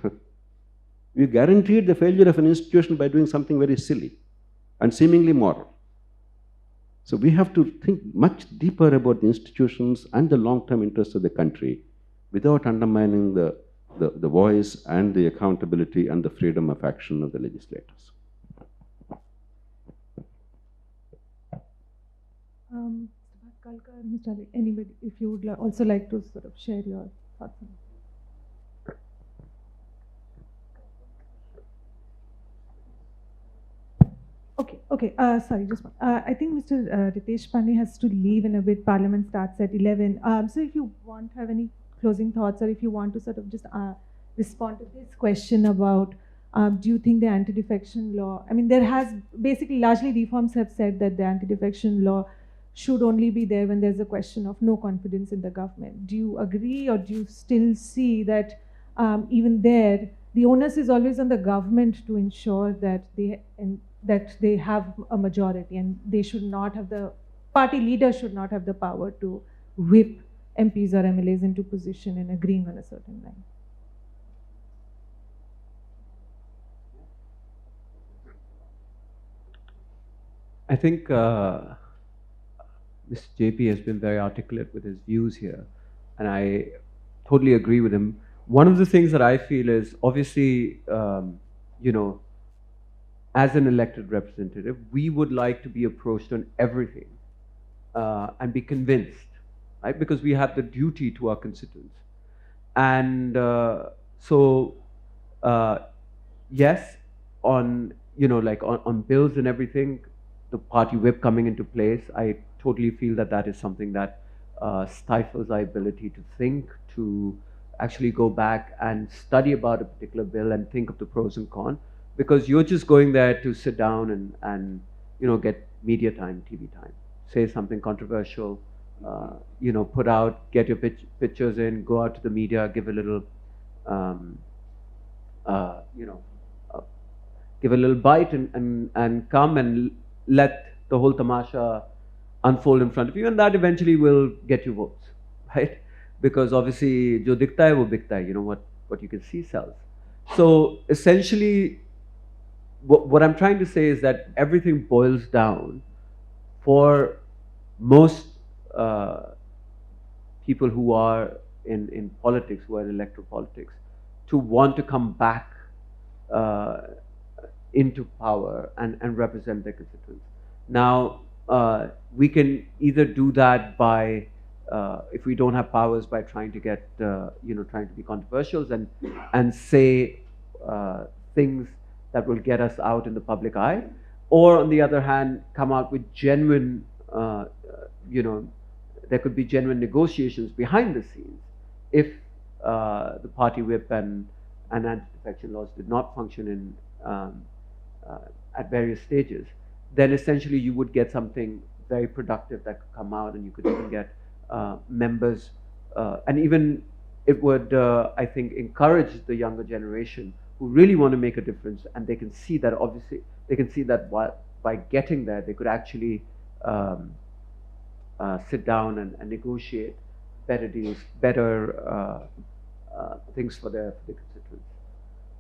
We guaranteed the failure of an institution by doing something very silly and seemingly moral. So we have to think much deeper about the institutions and the long-term interests of the country without undermining the voice and the accountability and the freedom of action of the legislators. Mr. Bhatkalkar, Mr. Ali, anybody, if you would also like to sort of share your thoughts on it. Okay, sorry, just one. I think Mr. Ritesh Pandey has to leave in a bit. Parliament starts at 11. So if you want to have any closing thoughts, or if you want to sort of just respond to this question about do you think the anti-defection law, I mean, there has basically largely reforms have said that the anti-defection law should only be there when there's a question of no confidence in the government. Do you agree, or do you still see that even there, the onus is always on the government to ensure that they have a majority, and they should not have the party leaders should not have the power to whip MPs or MLAs into position in agreeing on a certain line? I think Mr. JP has been very articulate with his views here, and I totally agree with him. One of the things that I feel is, obviously, as an elected representative, we would like to be approached on everything and be convinced, right? Because we have the duty to our constituents. And yes, on bills and everything, the party whip coming into place, I totally feel that is something that stifles our ability to think, to actually go back and study about a particular bill and think of the pros and cons, because you're just going there to sit down and get media time, TV time, say something controversial, get your pictures in, go out to the media, give a little bite and come and let the whole tamasha unfold in front of you, and that eventually will get you votes, right? Because obviously, jo dikhta hai wo bikta hai, what you can see sells. So essentially, what I'm trying to say is that everything boils down for most people who are in politics, who are in electoral politics, to want to come back into power and represent their constituents. Now, we can either do that by, if we don't have powers, by trying to get, trying to be controversial and say things that will get us out in the public eye, or on the other hand, come out with genuine, there could be genuine negotiations behind the scenes if the party whip and anti-defection laws did not function in at various stages. Then essentially you would get something very productive that could come out, and you could even get members, and even it would, I think, encourage the younger generation who really want to make a difference, and they can see that, obviously, they can see that by getting there, they could actually sit down and negotiate better deals, better things for their constituents.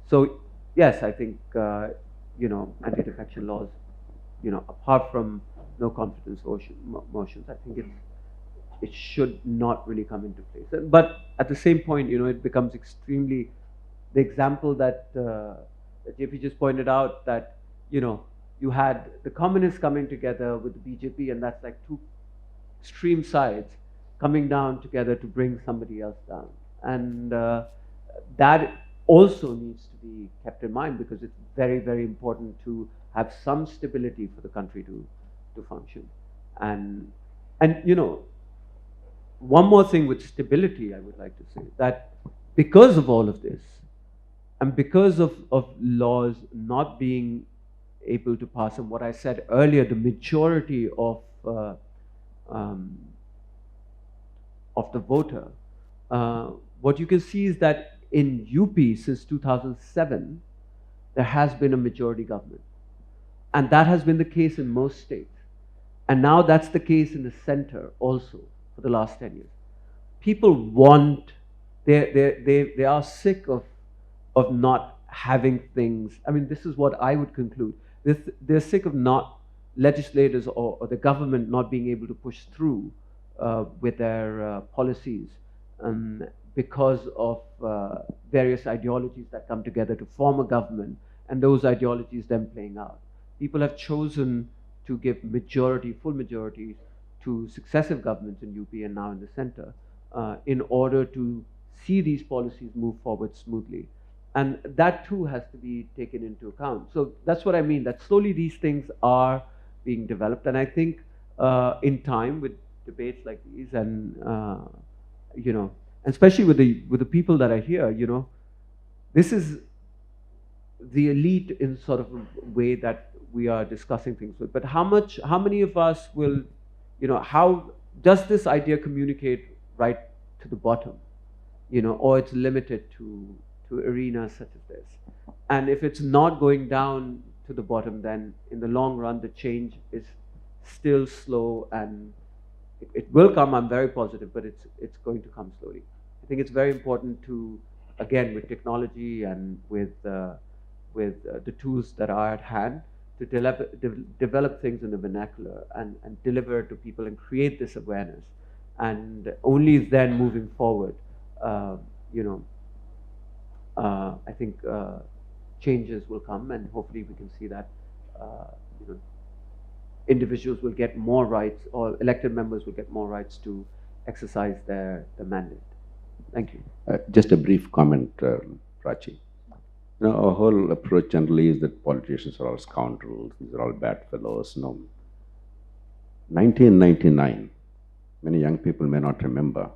So yes, I think, anti-defection laws, apart from no confidence motions, I think it should not really come into place. But at the same point, it becomes extremely, the example that JP just pointed out, that, you had the communists coming together with the BJP, and that's like two extreme sides coming down together to bring somebody else down. And that also needs to be kept in mind, because it's very, very important to have some stability for the country to function. And one more thing with stability, I would like to say, that because of all of this, and because of laws not being able to pass. And what I said earlier, the majority um, of the voter, what you can see is that in UP since 2007, there has been a majority government. And that has been the case in most states. And now that's the case in the center also for the last 10 years. People want, they are sick of not having things. I mean, this is what I would conclude. They're sick of not legislators or the government not being able to push through with their policies because of various ideologies that come together to form a government, and those ideologies then playing out. People have chosen to give full majorities to successive governments in UP and now in the center in order to see these policies move forward smoothly. And that too has to be taken into account. So that's what I mean, that slowly these things are being developed. And I think in time with debates like these and, you know, especially with the people that are here, you know, this is the elite in sort of a way that we are discussing things with. But how many of us will, you know, how does this idea communicate right to the bottom, you know, or it's limited to arenas such as this? And if it's not going down to the bottom, then in the long run, the change is still slow, and it will come, I'm very positive, but it's going to come slowly. I think it's very important to, again, with technology and with the tools that are at hand, to develop things in the vernacular and deliver to people and create this awareness. And only then moving forward, you know, I think changes will come, and hopefully we can see that you know, individuals will get more rights, or elected members will get more rights to exercise their mandate. Thank you. Just a brief comment, Prachi. You know, our whole approach generally is that politicians are all scoundrels, these are all bad fellows. No. 1999, many young people may not remember,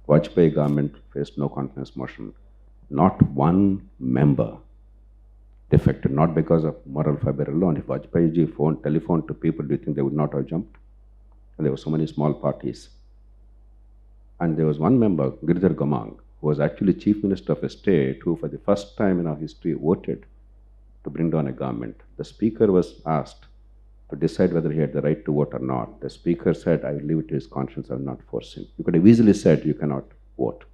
Vajpayee government faced no confidence motion. Not one member defected, not because of moral fiber alone. If Vajpayee ji telephoned to people, do you think they would not have jumped? And there were so many small parties. And there was one member, Giridhar Gamang, who was actually Chief Minister of a state, who for the first time in our history voted to bring down a government. The Speaker was asked to decide whether he had the right to vote or not. The Speaker said, I will leave it to his conscience, I will not force him. You could have easily said, you cannot vote.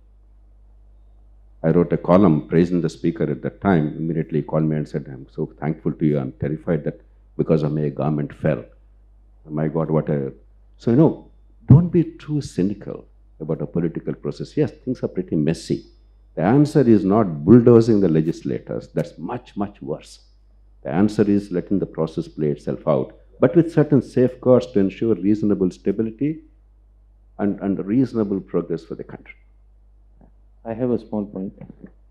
I wrote a column praising the Speaker at that time. Immediately he called me and said, I'm so thankful to you. I'm terrified that because of me a government fell. My God, what a... So, you know, don't be too cynical about a political process. Yes, things are pretty messy. The answer is not bulldozing the legislators. That's much, much worse. The answer is letting the process play itself out, but with certain safeguards to ensure reasonable stability and reasonable progress for the country. I have a small point.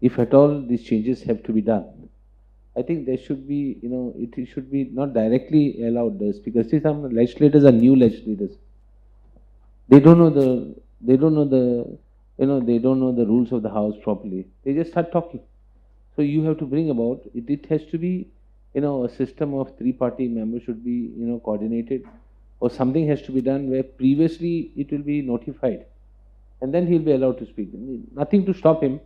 If at all these changes have to be done, I think there should be, you know, it should be not directly allowed the Speaker. See, some legislators are new legislators. They don't know the rules of the House properly. They just start talking. So you have to bring about, it has to be, you know, a system of three-party members should be, you know, coordinated, or something has to be done where previously it will be notified, and then he'll be allowed to speak. Nothing to stop him,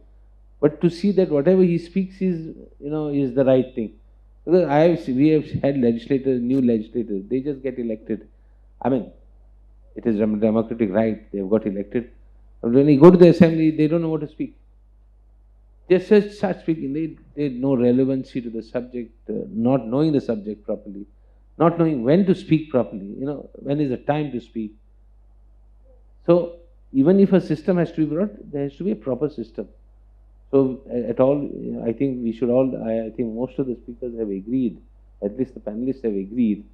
but to see that whatever he speaks is, you know, is the right thing. Because we have had legislators, new legislators, they just get elected. I mean, it is a democratic right, they have got elected. But when they go to the assembly, they don't know what to speak. They just start speaking. They have no relevancy to the subject, not knowing the subject properly, not knowing when to speak properly, you know, when is the time to speak. So, even if a system has to be brought, there has to be a proper system. So, at all, I think we should all, I think most of the speakers have agreed, at least the panelists have agreed.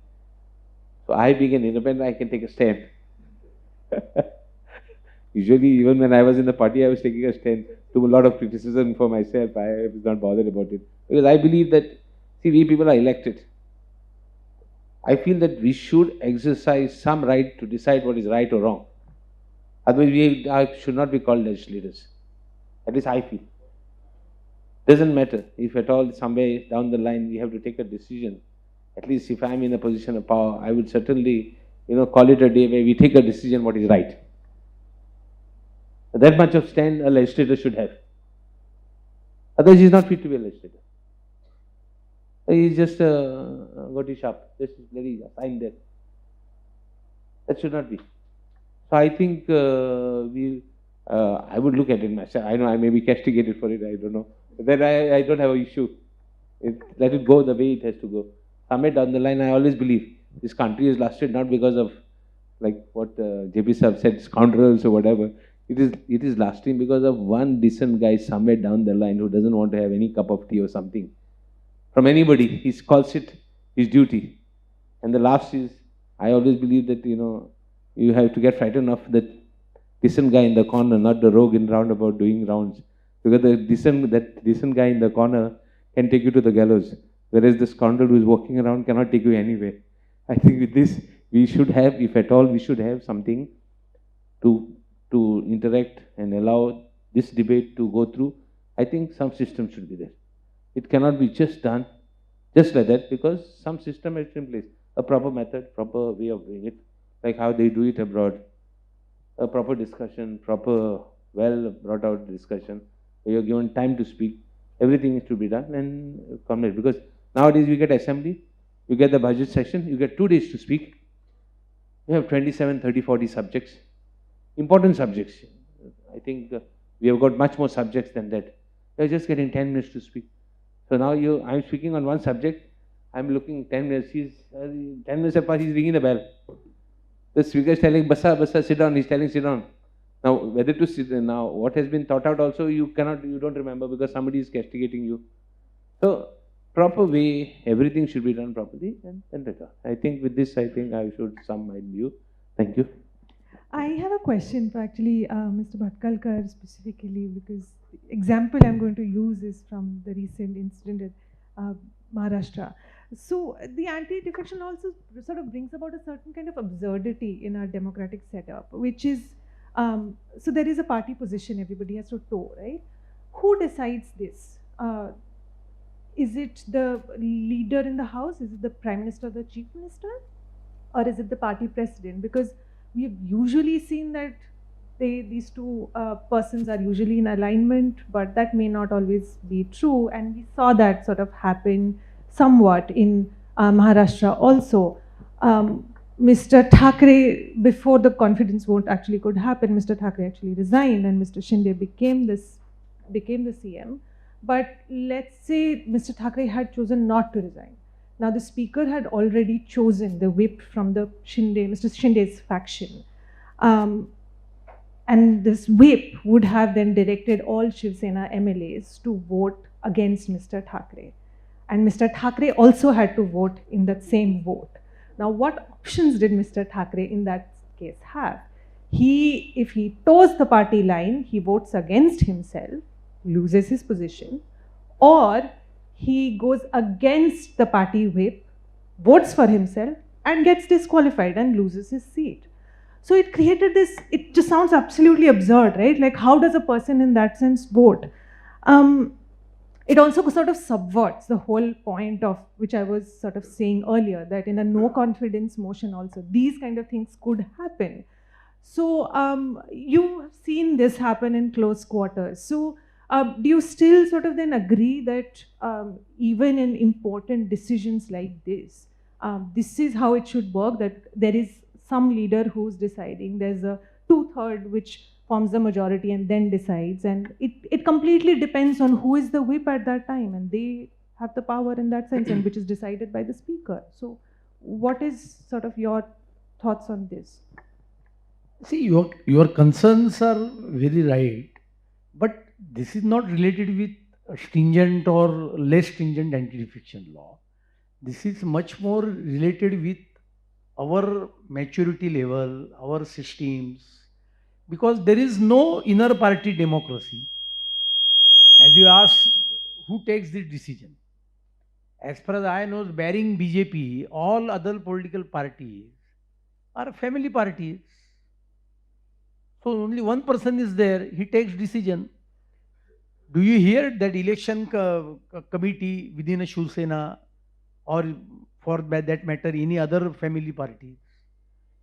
So, I being an independent, I can take a stand. Usually, even when I was in the party, I was taking a stand. Took a lot of criticism for myself. I was not bothered about it. Because I believe that, see, we people are elected. I feel that we should exercise some right to decide what is right or wrong. Otherwise, we should not be called legislators. At least I feel. Doesn't matter if at all somewhere down the line we have to take a decision. At least if I am in a position of power, I would certainly, call it a day where we take a decision what is right. That much of stand a legislator should have. Otherwise, he is not fit to be a legislator. He is just a goatee shop, just very assigned there. That should not be. So I think I would look at it myself. I know I may be castigated for it, I don't know. But then I don't have an issue. Let it go the way it has to go. Somewhere down the line, I always believe this country has lasted not because of, like what JP Sir said, scoundrels or whatever. It is lasting because of one decent guy somewhere down the line who doesn't want to have any cup of tea or something from anybody. He calls it his duty. And the last is, I always believe that, you have to get frightened of that decent guy in the corner, not the rogue in roundabout doing rounds. Because that decent guy in the corner can take you to the gallows, whereas the scoundrel who is walking around cannot take you anywhere. I think with this, we should have, if at all, we should have something to interact and allow this debate to go through. I think some system should be there. It cannot be just done just like that, because some system is in place, a proper method, proper way of doing it, like how they do it abroad, a proper discussion, proper, well brought out discussion, where you're given time to speak. Everything is to be done and comment, because nowadays we get assembly, you get the budget session, you get 2 days to speak. You have 27, 30, 40 subjects, important subjects. I think we have got much more subjects than that. You're just getting 10 minutes to speak. So now I'm speaking on one subject, I'm looking 10 minutes, 10 minutes apart, he's ringing the bell. The speaker is telling, Basa, Basa, sit down, he's telling, sit down. Now, whether to sit, now what has been thought out also, you don't remember because somebody is castigating you. So, proper way, everything should be done properly, and that's all. I think with this, I think I should sum my view. Thank you. I have a question for actually Mr. Bhatkalkar specifically, because the example I'm going to use is from the recent incident at Maharashtra. So the anti-defection also sort of brings about a certain kind of absurdity in our democratic setup, which is, so there is a party position everybody has to toe, right? Who decides this? Is it the leader in the house? Is it the prime minister or the chief minister? Or is it the party president? Because we have usually seen that these two persons are usually in alignment, but that may not always be true. And we saw that sort of happen somewhat in Maharashtra also. Mr. Thackeray, before the confidence vote actually could happen, Mr. Thackeray actually resigned and Mr. Shinde became the CM. But let's say Mr. Thackeray had chosen not to resign. Now the speaker had already chosen the whip from the Mr. Shinde's faction. And this whip would have then directed all Shiv Sena MLAs to vote against Mr. Thackeray. And Mr. Thackeray also had to vote in that same vote. Now, what options did Mr. Thackeray in that case have? If he toes the party line, he votes against himself, loses his position, or he goes against the party whip, votes for himself, and gets disqualified and loses his seat. So it created this, it just sounds absolutely absurd, right? Like, how does a person in that sense vote? It also sort of subverts the whole point of which I was sort of saying earlier, that in a no confidence motion also, these kind of things could happen. So you have seen this happen in close quarters. So do you still sort of then agree that even in important decisions like this, this is how it should work, that there is some leader who's deciding, there's a 2/3 which forms the majority and then decides, and it completely depends on who is the whip at that time, and they have the power in that sense, and which is decided by the speaker. So what is sort of your thoughts on this? See, your concerns are very right, but this is not related with a stringent or less stringent anti-defection law. This is much more related with our maturity level, our systems, because there is no inner party democracy. As you ask, who takes this decision? As far as I know, barring BJP, all other political parties are family parties. So only one person is there, he takes decision. do you hear that election committee within a Shiv Sena, or for that matter any other family parties?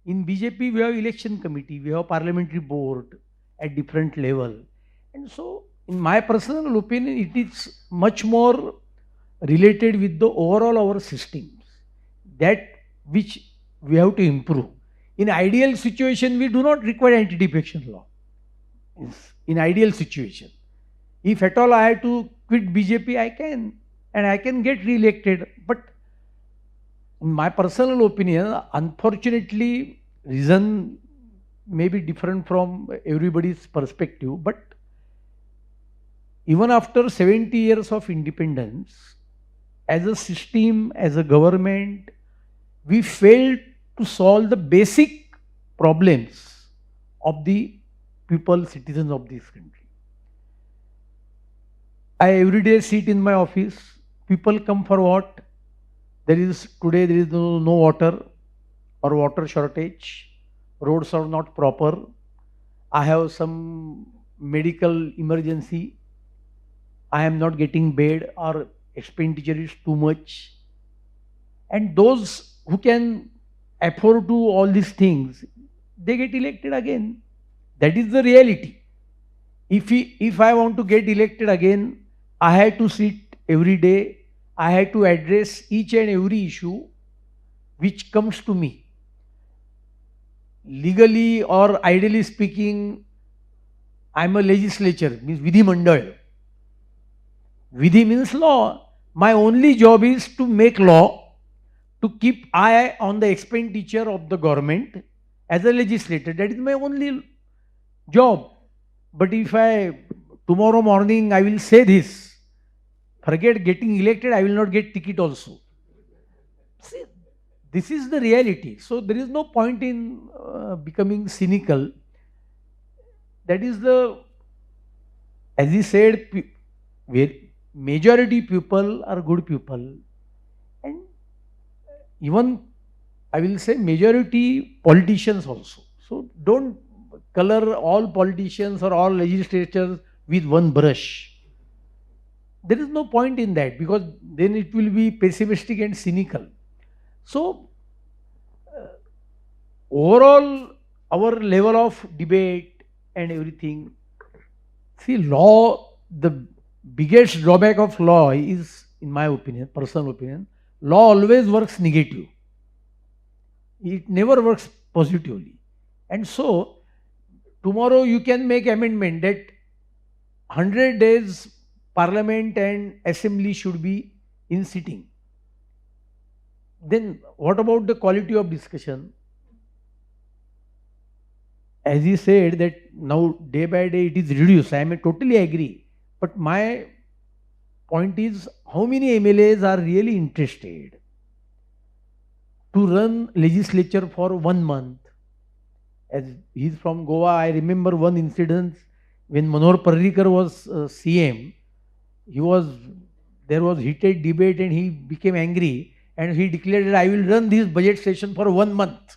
In BJP we have election committee, we have parliamentary board at different level, and so in my personal opinion it is much more related with the overall our systems, that which we have to improve. In ideal situation we do not require anti-defection law. In ideal situation, if at all I have to quit BJP, I can, and I can get re-elected. But in my personal opinion, unfortunately, reason may be different from everybody's perspective, but even after 70 years of independence, as a system, as a government, we failed to solve the basic problems of the people, citizens of this country. I every day sit in my office, people come for what? Today there is no water or water shortage, roads are not proper, I have some medical emergency, I am not getting bed, or expenditure is too much. And those who can afford to all these things, they get elected again. That is the reality. If I want to get elected again, I have to sit every day, I have to address each and every issue which comes to me. Legally or ideally speaking, I am a legislature, means Vidhi Mandal. Vidhi means law. My only job is to make law, to keep eye on the expenditure of the government as a legislator. That is my only job. But if tomorrow morning I will say this, forget getting elected, I will not get ticket also. See, this is the reality. So there is no point in becoming cynical. That is as he said, majority people are good people. And even, I will say, majority politicians also. So don't color all politicians or all legislators with one brush. There is no point in that, because then it will be pessimistic and cynical. So overall, our level of debate and everything, see, law, the biggest drawback of law is, in my opinion, personal opinion, law always works negative. It never works positively. And so tomorrow you can make amendment that 100 days Parliament and Assembly should be in sitting. Then what about the quality of discussion? As he said that now day by day it is reduced, I may totally agree. But my point is, how many MLAs are really interested to run legislature for 1 month? As he is from Goa, I remember one incident when Manohar Parrikar was CM. There was heated debate and he became angry and he declared that I will run this budget session for 1 month.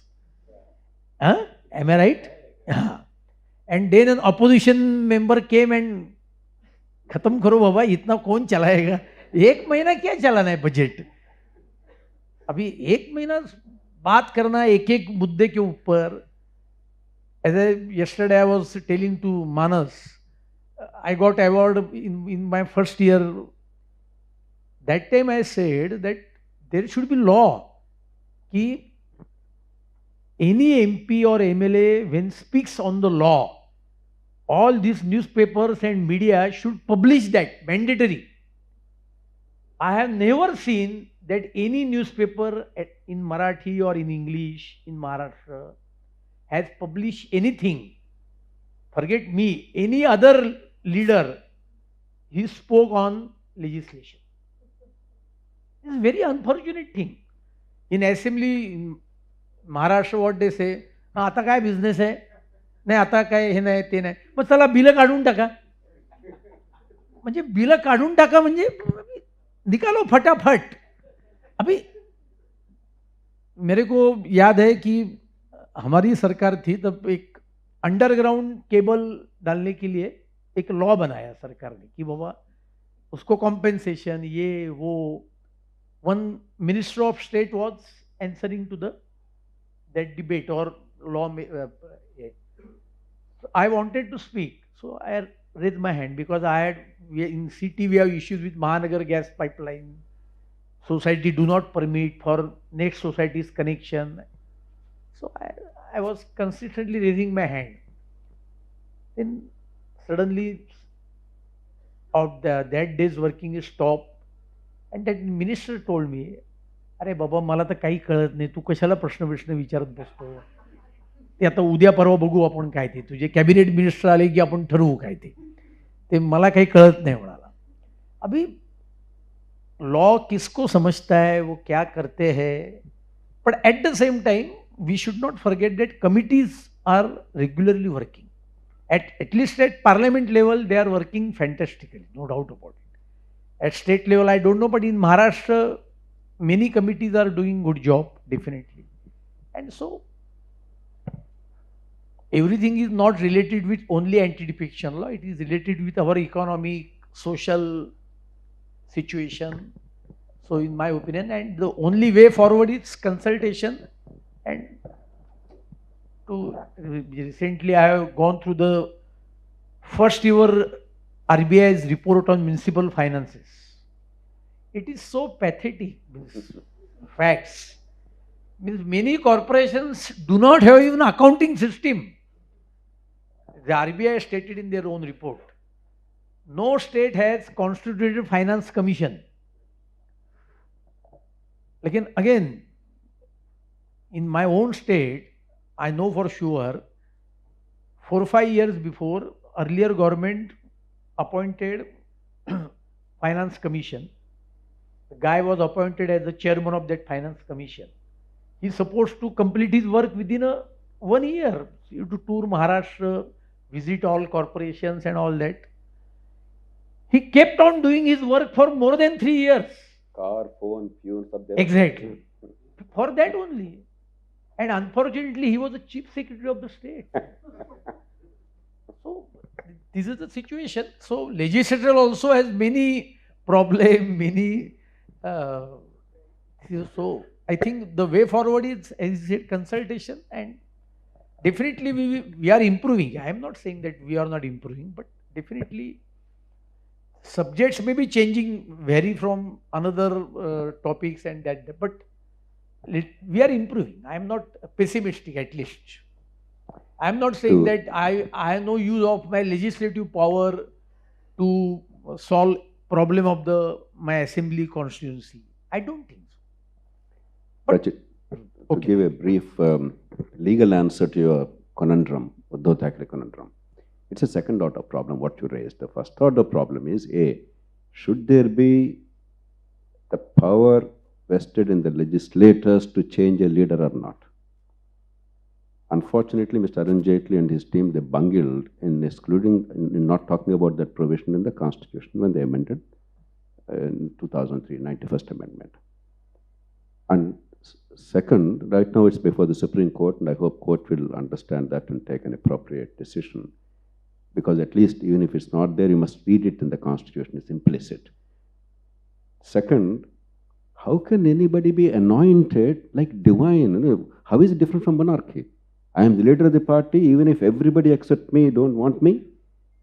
Huh? Am I right? And then an opposition member came and खत्म करो बाबा, इतना कौन चलाएगा, 1 महीना क्या चलाना है budget, अभी 1 महीना बात करना एक एक मुद्दे के ऊपर. Yesterday I was telling to Manas, I got award in my first year. That time I said that there should be law कि any MP or MLA when speaks on the law, all these newspapers and media should publish that, mandatory. I have never seen that any newspaper in Marathi or in English in Maharashtra has published anything. Forget me, any other leader, he spoke on legislation. It's a very unfortunate thing. In assembly, in Maharashtra, what they say, आता काय business है, नाही आता काय हे नाही ते नाही, मग चला बिलं काढून टाका. म्हणजे बिलं काढून टाका म्हणजे निकालो फटाफट. अभी मेरे को याद है कि हमारी सरकार थी तब एक अंडरग्राउंड केबल डालने के लिए एक लॉ बनाया सरकार ने कि बाबा उसको कॉम्पेंसेशन ये वो. One minister of state was answering to the that debate or law. I wanted to speak, so I raised my hand because in city we have issues with Mahanagar gas pipeline. Society do not permit for next society's connection. So I was consistently raising my hand. Then suddenly that day's working is stopped, and that minister told me, अरे बाबा मला तर काही कळत नाही, तू कशाला प्रश्न विचारत बसतो, ते आता उद्या परवा बघू आपण काय ते, तुझे कॅबिनेट मिनिस्टर आले की आपण ठरवू काय ते मला काही कळत नाही म्हणाला. अभी लॉ किसको समझता है, वो क्या करते हैं, but at the same time we should not forget that committees are regularly working at least at parliament level they are working fantastically, no doubt about it. At state level I don't know, but in Maharashtra many committees are doing good job, definitely. And so everything is not related with only anti-defection law, it is related with our economic, social situation. So in my opinion, and the only way forward is consultation. And recently I have gone through the first ever RBI's report on municipal finances. It is so pathetic, facts. Means many corporations do not have even accounting system. The RBI stated in their own report, no state has constituted finance commission. Again, in my own state, I know for sure 4 or 5 years before, earlier government appointed finance commission. The guy was appointed as the chairman of that finance commission. He is supposed to complete his work within 1 year. You to tour Maharashtra, visit all corporations and all that. He kept on doing his work for more than 3 years. Car, phone, fuel, subject. Exactly. For that only. And unfortunately, he was the chief secretary of the state. So, this is the situation. So, legislature also has many problems, many. So, I think the way forward is, as I said, consultation, and definitely we are improving. I am not saying that we are not improving, but definitely subjects may be changing, vary from another topics and that, but we are improving. I am not pessimistic, at least. I am not saying that I have no use of my legislative power to solve problem of my assembly constituency. I don't think so. But, to give a brief legal answer to your conundrum, Uddhav Thackeray conundrum, it's a second order problem what you raised. The first order problem is should there be the power vested in the legislators to change a leader or not? Unfortunately, Mr. Arun Jaitley and his team, they bungled in in not talking about that provision in the Constitution when they amended in 2003, 91st Amendment. And second, right now it's before the Supreme Court, and I hope court will understand that and take an appropriate decision. Because at least even if it's not there, you must read it in the Constitution, it's implicit. Second, how can anybody be anointed like divine? How is it different from monarchy? I am the leader of the party, even if everybody except me don't want me,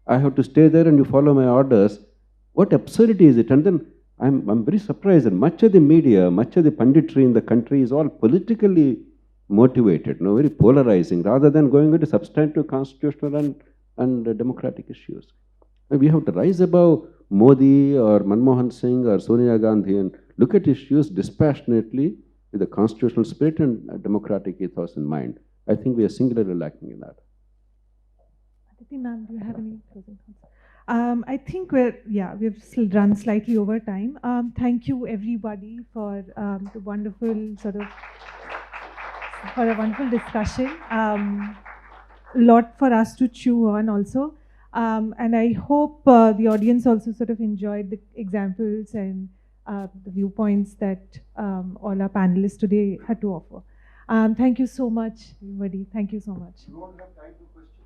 I have to stay there and you follow my orders. What absurdity is it? And then I'm very surprised that much of the media, much of the punditry in the country is all politically motivated, very polarizing, rather than going into substantive constitutional and democratic issues. We have to rise above Modi or Manmohan Singh or Sonia Gandhi and look at issues dispassionately with the constitutional spirit and democratic ethos in mind. I think we are singularly lacking in that. Aditi ma'am, do you have any closing thoughts? I think we've still run slightly over time. Thank you everybody for the wonderful for a wonderful discussion. Lot for us to chew on also. And I hope the audience also enjoyed the examples and the viewpoints that all our panelists today had to offer. Thank you so much, everybody. Thank you so much. We won't have time for questions.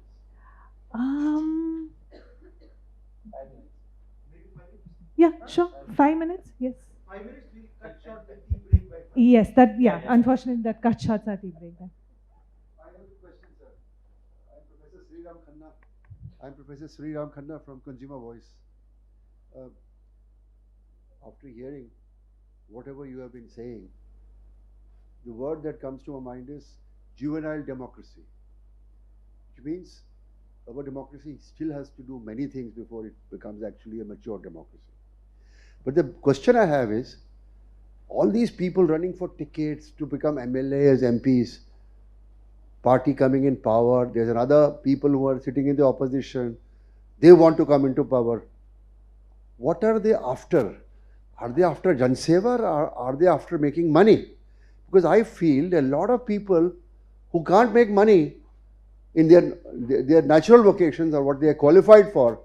Yeah, sure. 5 minutes. Yes. 5 minutes, we'll cut short the tea break by 5. Yes. That. Yeah. Unfortunately, that cut short our tea break. Then. I have a question, sir. I'm Professor Sriram Khanna. I'm Professor Sriram Khanna from Consumer Voice. Uh, after hearing whatever you have been saying, the word that comes to my mind is juvenile democracy, which means our democracy still has to do many things before it becomes actually a mature democracy. But the question I have is, all these people running for tickets to become MLAs, MPs, party coming in power, there's another people who are sitting in the opposition, they want to come into power. What are they after? Are they after Janseva or are they after making money? Because I feel a lot of people who can't make money in their natural vocations or what they are qualified for,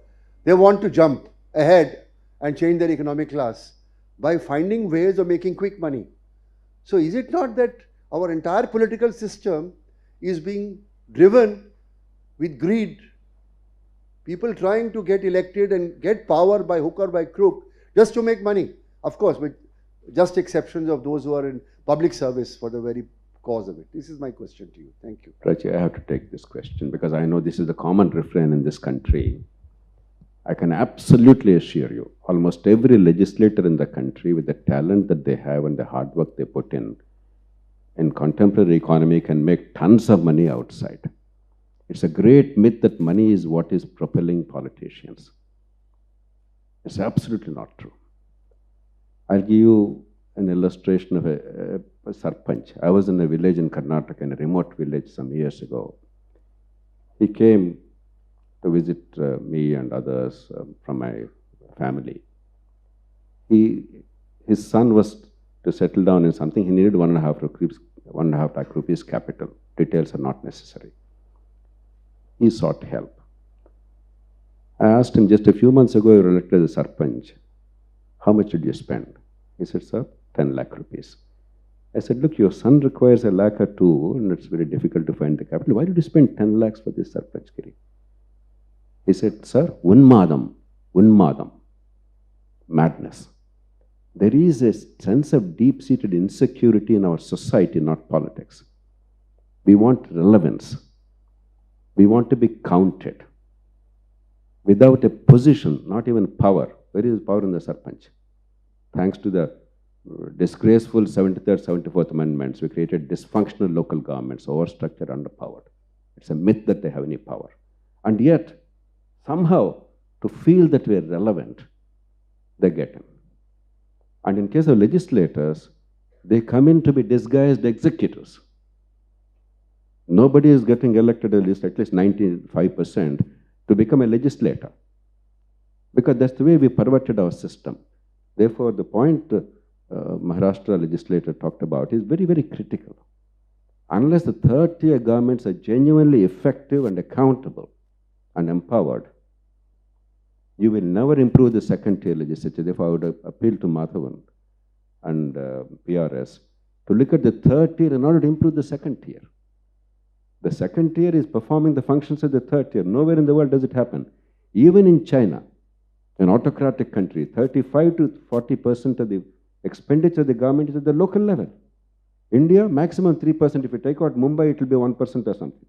they want to jump ahead and change their economic class by finding ways of making quick money. So is it not that our entire political system is being driven with greed? People trying to get elected and get power by hook or by crook just to make money. Of course, with just exceptions of those who are in public service for the very cause of it. This is my question to you. Thank you. Prachi, I have to take this question because I know this is the common refrain in this country. I can absolutely assure you, almost every legislator in the country with the talent that they have and the hard work they put in contemporary economy can make tons of money outside. It's a great myth that money is what is propelling politicians. It's absolutely not true. I'll give you an illustration of a sarpanch. I was in a village in Karnataka, in a remote village some years ago. He came to visit me and others from my family. His son was to settle down in something. He needed 1.5 lakh rupees capital. Details are not necessary. He sought help. I asked him, just a few months ago, you were elected as a sarpanch. How much did you spend? He said, sir, 10 lakh rupees. I said, look, your son requires a lakh or two, and it's very difficult to find the capital. Why did you spend 10 lakhs for this sarpanchgiri? He said, sir, unmadam, madness. There is a sense of deep-seated insecurity in our society, not politics. We want relevance. We want to be counted. Without a position, not even power. Where is power in the sarpanch? Thanks to the disgraceful 73rd, 74th amendments, we created dysfunctional local governments, overstructured, underpowered. It's a myth that they have any power. And yet, somehow, to feel that we are relevant, they get in. And in case of legislators, they come in to be disguised executors. Nobody is getting elected at least 95% to become a legislator. Because that's the way we perverted our system. Therefore, the point Maharashtra legislator talked about is very, very critical. Unless the third-tier governments are genuinely effective and accountable and empowered, you will never improve the second-tier legislature. Therefore, I would appeal to Madhavan and PRS to look at the third tier in order to improve the second tier. The second tier is performing the functions of the third tier. Nowhere in the world does it happen. Even in China, an autocratic country, 35 to 40% of the expenditure of the government is at the local level. India, maximum 3%. If you take out Mumbai, it will be 1% or something.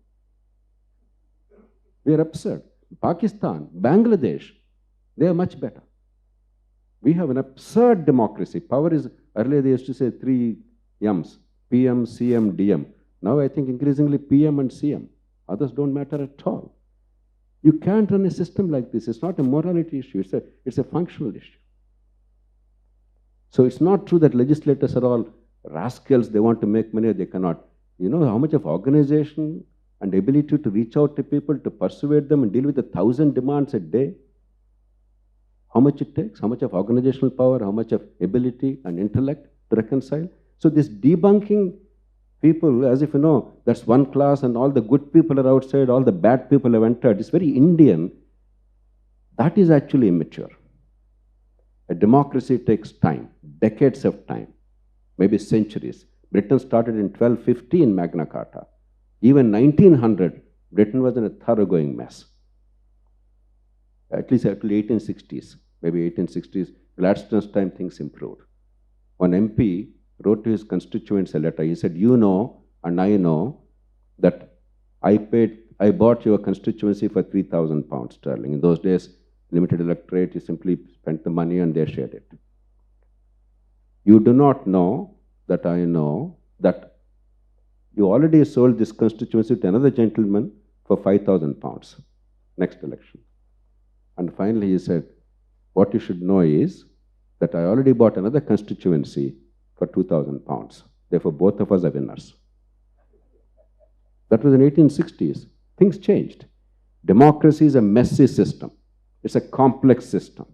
We are absurd. Pakistan, Bangladesh, they are much better. We have an absurd democracy. Power is, earlier they used to say 3 M's, PM, CM, DM. Now I think increasingly PM and CM. Others don't matter at all. You can't run a system like this. It's not a morality issue. It's a functional issue. So it's not true that legislators are all rascals. They want to make money or they cannot. You know how much of organization and ability to reach out to people, to persuade them and deal with 1,000 demands a day? How much it takes? How much of organizational power? How much of ability and intellect to reconcile? So this debunking people as if, that's one class and all the good people are outside, all the bad people have entered. It's very Indian. That is actually immature. A democracy takes time, decades of time, maybe centuries. Britain started in 1215 Magna Carta. Even 1900, Britain was in a thoroughgoing mess. at least until 1860s, maybe 1860s, Gladstone's time things improved. One MP wrote to his constituents a letter. He said, you know, and I know that I bought your constituency for £3,000 sterling. In those days, limited electorate, you simply spent the money and they shared it. You do not know that I know that you already sold this constituency to another gentleman for £5,000 next election. And finally he said, what you should know is that I already bought another constituency for £2,000. Therefore, both of us are winners. That was in 1860s. Things changed. Democracy is a messy system. It's a complex system.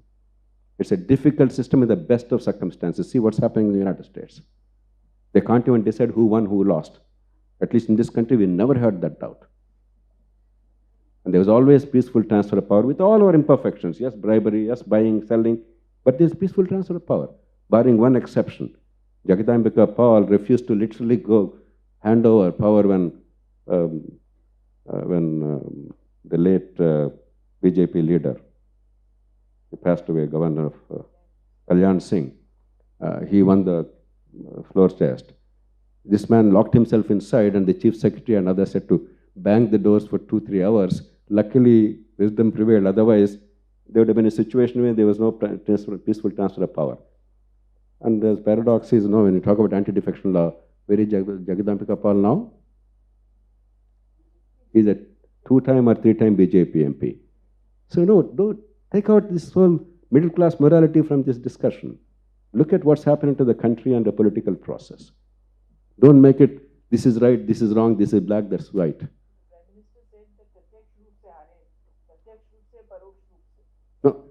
It's a difficult system in the best of circumstances. See what's happening in the United States. They can't even decide who won, who lost. At least in this country, we never heard that doubt. And there was always peaceful transfer of power with all our imperfections. Yes, bribery, yes, buying, selling, but there's peaceful transfer of power, barring one exception. Jagadambika Paul refused to literally go hand over power when the late BJP leader, he passed away, Governor of Kalyan Singh, he won the floor test. This man locked himself inside and the chief secretary and others had to bang the doors for 2-3 hours. Luckily, wisdom prevailed. Otherwise, there would have been a situation where there was no peaceful transfer of power. And the paradox is, when you talk about anti-defection law, where is Jagadambika Paul now? He's a 2-time or 3-time BJP MP. So don't take out this whole middle-class morality from this discussion. Look at what's happening to the country and the political process. Don't make it, this is right, this is wrong, this is black, that's white. No.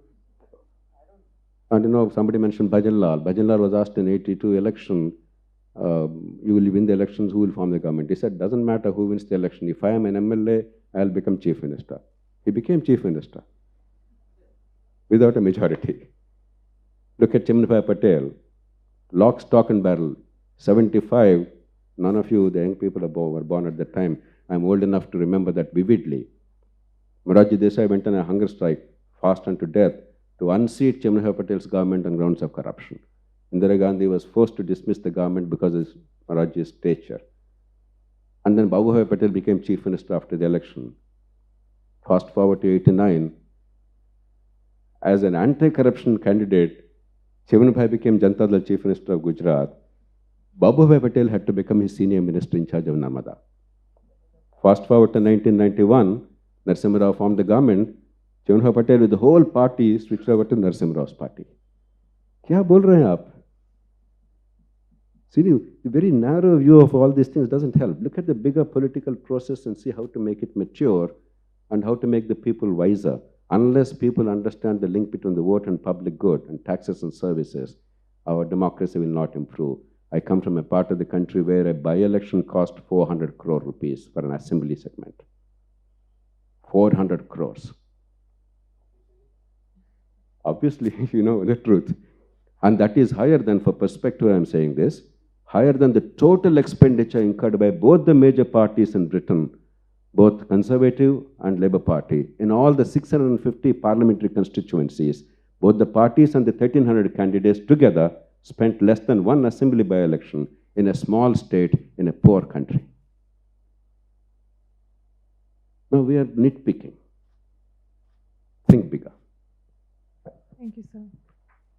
And somebody mentioned Bhajanlal. Bhajanlal was asked in 82 election, you will win the elections, who will form the government? He said, doesn't matter who wins the election. If I am an MLA, I'll become chief minister. He became chief minister without a majority. Look at Chimnabhai Patel, lock, stock and barrel, 75. None of you, the young people were born at that time. I'm old enough to remember that vividly. Morarji Desai went on a hunger strike, fast unto death, to unseat Chimnabhai Patel's government on grounds of corruption. Indira Gandhi was forced to dismiss the government because of Morarji's stature. And then Babubhai Patel became chief minister after the election. Fast forward to 89. As an anti-corruption candidate, Chimnabhai became Janata Dal chief minister of Gujarat. Babubhai Patel had to become his senior minister in charge of Narmada. Fast forward to 1991, Narasimha Rao formed the government. Chimnabhai Patel with the whole party switched over to Narasimha Rao's party. Kya bol rahe hain aap? See, the very narrow view of all these things doesn't help. Look at the bigger political process and see how to make it mature and how to make the people wiser. Unless people understand the link between the vote and public good and taxes and services, our democracy will not improve. I come from a part of the country where a by-election cost 400 crore rupees for an assembly segment. 400 crores. Obviously, you know the truth. And that is higher than, for perspective I am saying this, higher than the total expenditure incurred by both the major parties in Britain, both Conservative and Labour Party. In all the 650 parliamentary constituencies, both the parties and the 1,300 candidates together spent less than one assembly by-election in a small state in a poor country. Now we are nitpicking. Think bigger. Thank you, sir.